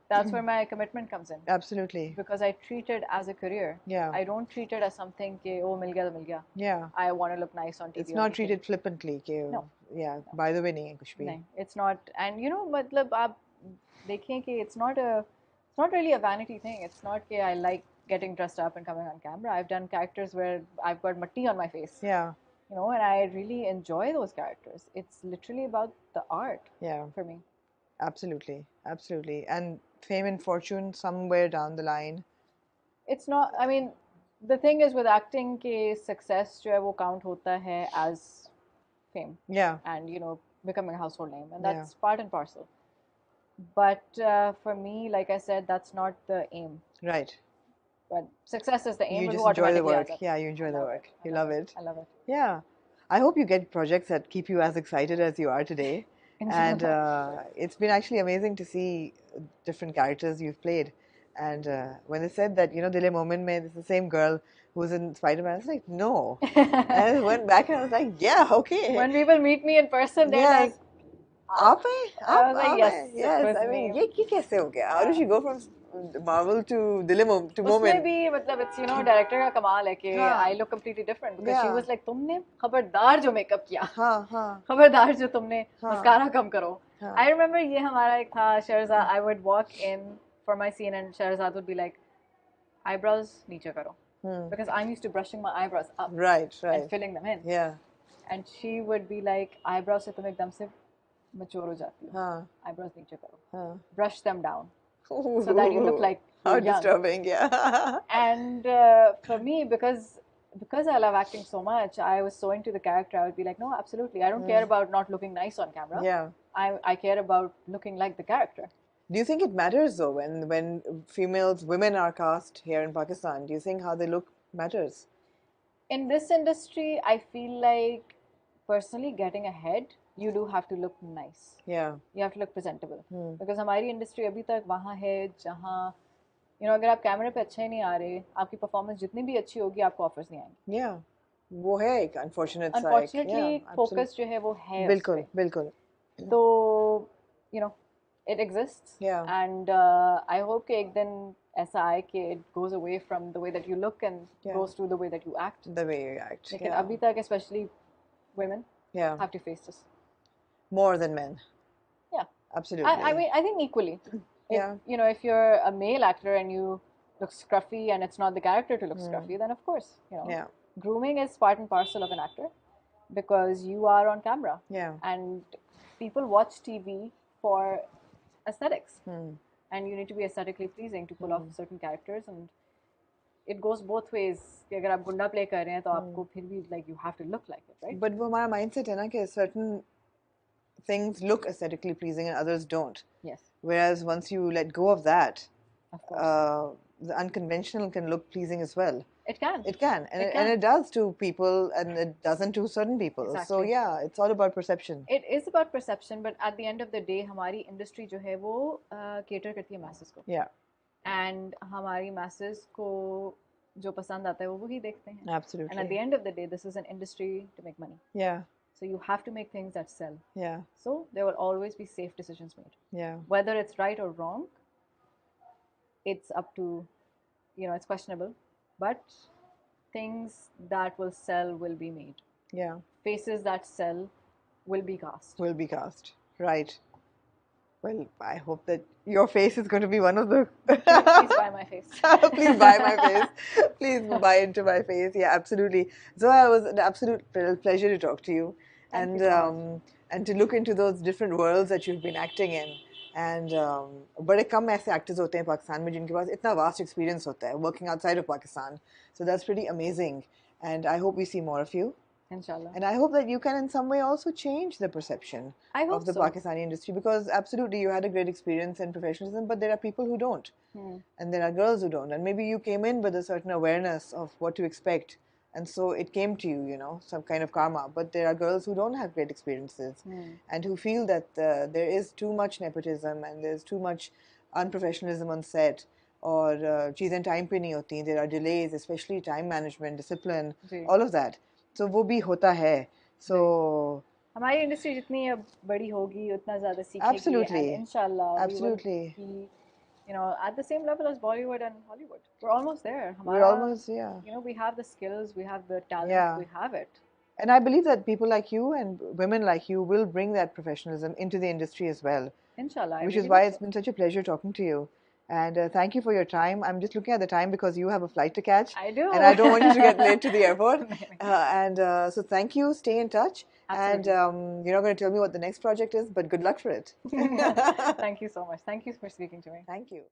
that's where my commitment comes in. Absolutely. Because I treat it as a career. Yeah. I don't treat it as something कि oh मिल गया तो मिल गया. Yeah. I want to look nice on TV. It's not treated flippantly कि no. Yeah. No. By the way नहीं है कुछ भी. नहीं. It's not. And मतलब आप देखें कि it's not really a vanity thing. It's not कि I like getting dressed up and coming on camera. I've done characters where I've got matti on my face. Yeah. And I really enjoy those characters. It's literally about the art. Yeah. For me. Absolutely. Absolutely. And fame and fortune somewhere down the line. It's not, I mean, the thing is with acting कि success जो है वो count होता है as fame. Yeah. And, becoming a household name. And that's part and parcel. But for me, like I said, that's not the aim. Right. But success is the aim. You just enjoy the work. Yeah, you enjoy the work. You love it. I love it. Yeah. I hope you get projects that keep you as excited as you are today. And it's been actually amazing to see different characters you've played. And when they said that, Dile Momin mein, it's the same girl who was in Spider-Man, I was like, no. And I went back and I was like, yeah, okay. When people meet me in person, they're like, I was like, yes. I mean, ये कैसे हो गया? How did she go from Marvel to Momin? उसमें भी मतलब it's director का कमाल है कि I look completely different because she was like तुमने खबरदार जो मेकअप किया, खबरदार जो तुमने मस्कारा कम करो. I remember ये हमारा एक था Shehrzad. I would walk in for my scene and Shehrzad would be like eyebrows नीचे करो because I'm used to brushing my eyebrows up and filling them in. Yeah. And she would be like eyebrows से तुम एकदम से mature हो जाती हो. Eyebrows नीचे करो. Brush them down. So that you look like you're young. Disturbing, yeah. And for me, because I love acting so much, I was so into the character. I would be like, no, absolutely. I don't care about not looking nice on camera. Yeah. I care about looking like the character. Do you think it matters though when women are cast here in Pakistan? Do you think how they look matters? In this industry, I feel like personally getting ahead, you do have to look nice. Yeah. You have to look presentable. Because हमारी industry अभी तक वहाँ है जहाँ अगर आप कैमरे पे अच्छे नहीं आ रहे, आपकी performance जितनी भी अच्छी होगी, आपको offers नहीं आएंगे. Yeah. वो है एक unfortunate side. Unfortunately, focus जो है वो है. बिल्कुल, बिल्कुल. तो it exists. Yeah. And I hope कि एक दिन ऐसा आए कि it goes away from the way that you look and goes to the way that you act. The way you act. लेकिन अभी तक especially women have to face this. More than men. Yeah. Absolutely. I mean, I think equally. Yeah. If you're a male actor and you look scruffy and it's not the character to look scruffy, then of course, Yeah. Grooming is part and parcel of an actor because you are on camera. Yeah. And people watch TV for aesthetics. And you need to be aesthetically pleasing to pull off certain characters. And it goes both ways. कि अगर आप गुंडा play कर रहे हैं तो आपको फिर भी like you have to look like it, right? But वो हमारा mindset है ना कि certain things look aesthetically pleasing and others don't. Yes. Whereas once you let go of that, Of course. The unconventional can look pleasing as well. It can. It can. And it does to people and it doesn't to certain people. Exactly. So yeah, it's all about perception. It is about perception, but at the end of the day, हमारी industry जो है वो cater करती है masses को. Yeah. And हमारी masses को जो पसंद आता है वो वही देखते हैं. Absolutely. And at the end of the day, this is an industry to make money. Yeah. So you have to make things that sell. Yeah. So there will always be safe decisions made. Yeah. Whether it's right or wrong, it's up to, it's questionable. But things that will sell will be made. Yeah. Faces that sell will be cast. Will be cast. Right. Well, I hope that your face is going to be one of the... Please buy my face. Please buy my face. Please buy into my face. Yeah, absolutely. Zoha, it was an absolute pleasure to talk to you. Thank you so much. And to look into those different worlds that you've been acting in. And बड़े कम ऐसे actors होते हैं पाकिस्तान में जिनके पास इतना vast experience होता है working outside of Pakistan. So that's pretty amazing. And I hope we see more of you. Inshallah. And I hope that you can in some way also change the perception of the Pakistani industry, because absolutely you had a great experience and professionalism, but there are people who don't. And there are girls who don't. And maybe you came in with a certain awareness of what to expect. And so it came to you, some kind of karma. But there are girls who don't have great experiences and who feel that there is too much nepotism and there's too much unprofessionalism on set. Or चीज़ें time पे नहीं होती, there are delays, especially time management, discipline, all of that. So वो भी होता है. So हमारी industry जितनी अब बड़ी होगी उतना ज़्यादा सीखेगी. Absolutely. And inshallah, Absolutely. we will be, at the same level as Bollywood and Hollywood. We're almost there. We're almost, yeah. We have the skills, we have the talent, we have it. And I believe that people like you and women like you will bring that professionalism into the industry as well. Inshallah. Which is why it's been such a pleasure talking to you. And thank you for your time. I'm just looking at the time because you have a flight to catch. I do. And I don't want you to get late to the airport. So thank you. Stay in touch. Absolutely. And you're not going to tell me what the next project is, but good luck for it. Thank you so much. Thank you for speaking to me. Thank you.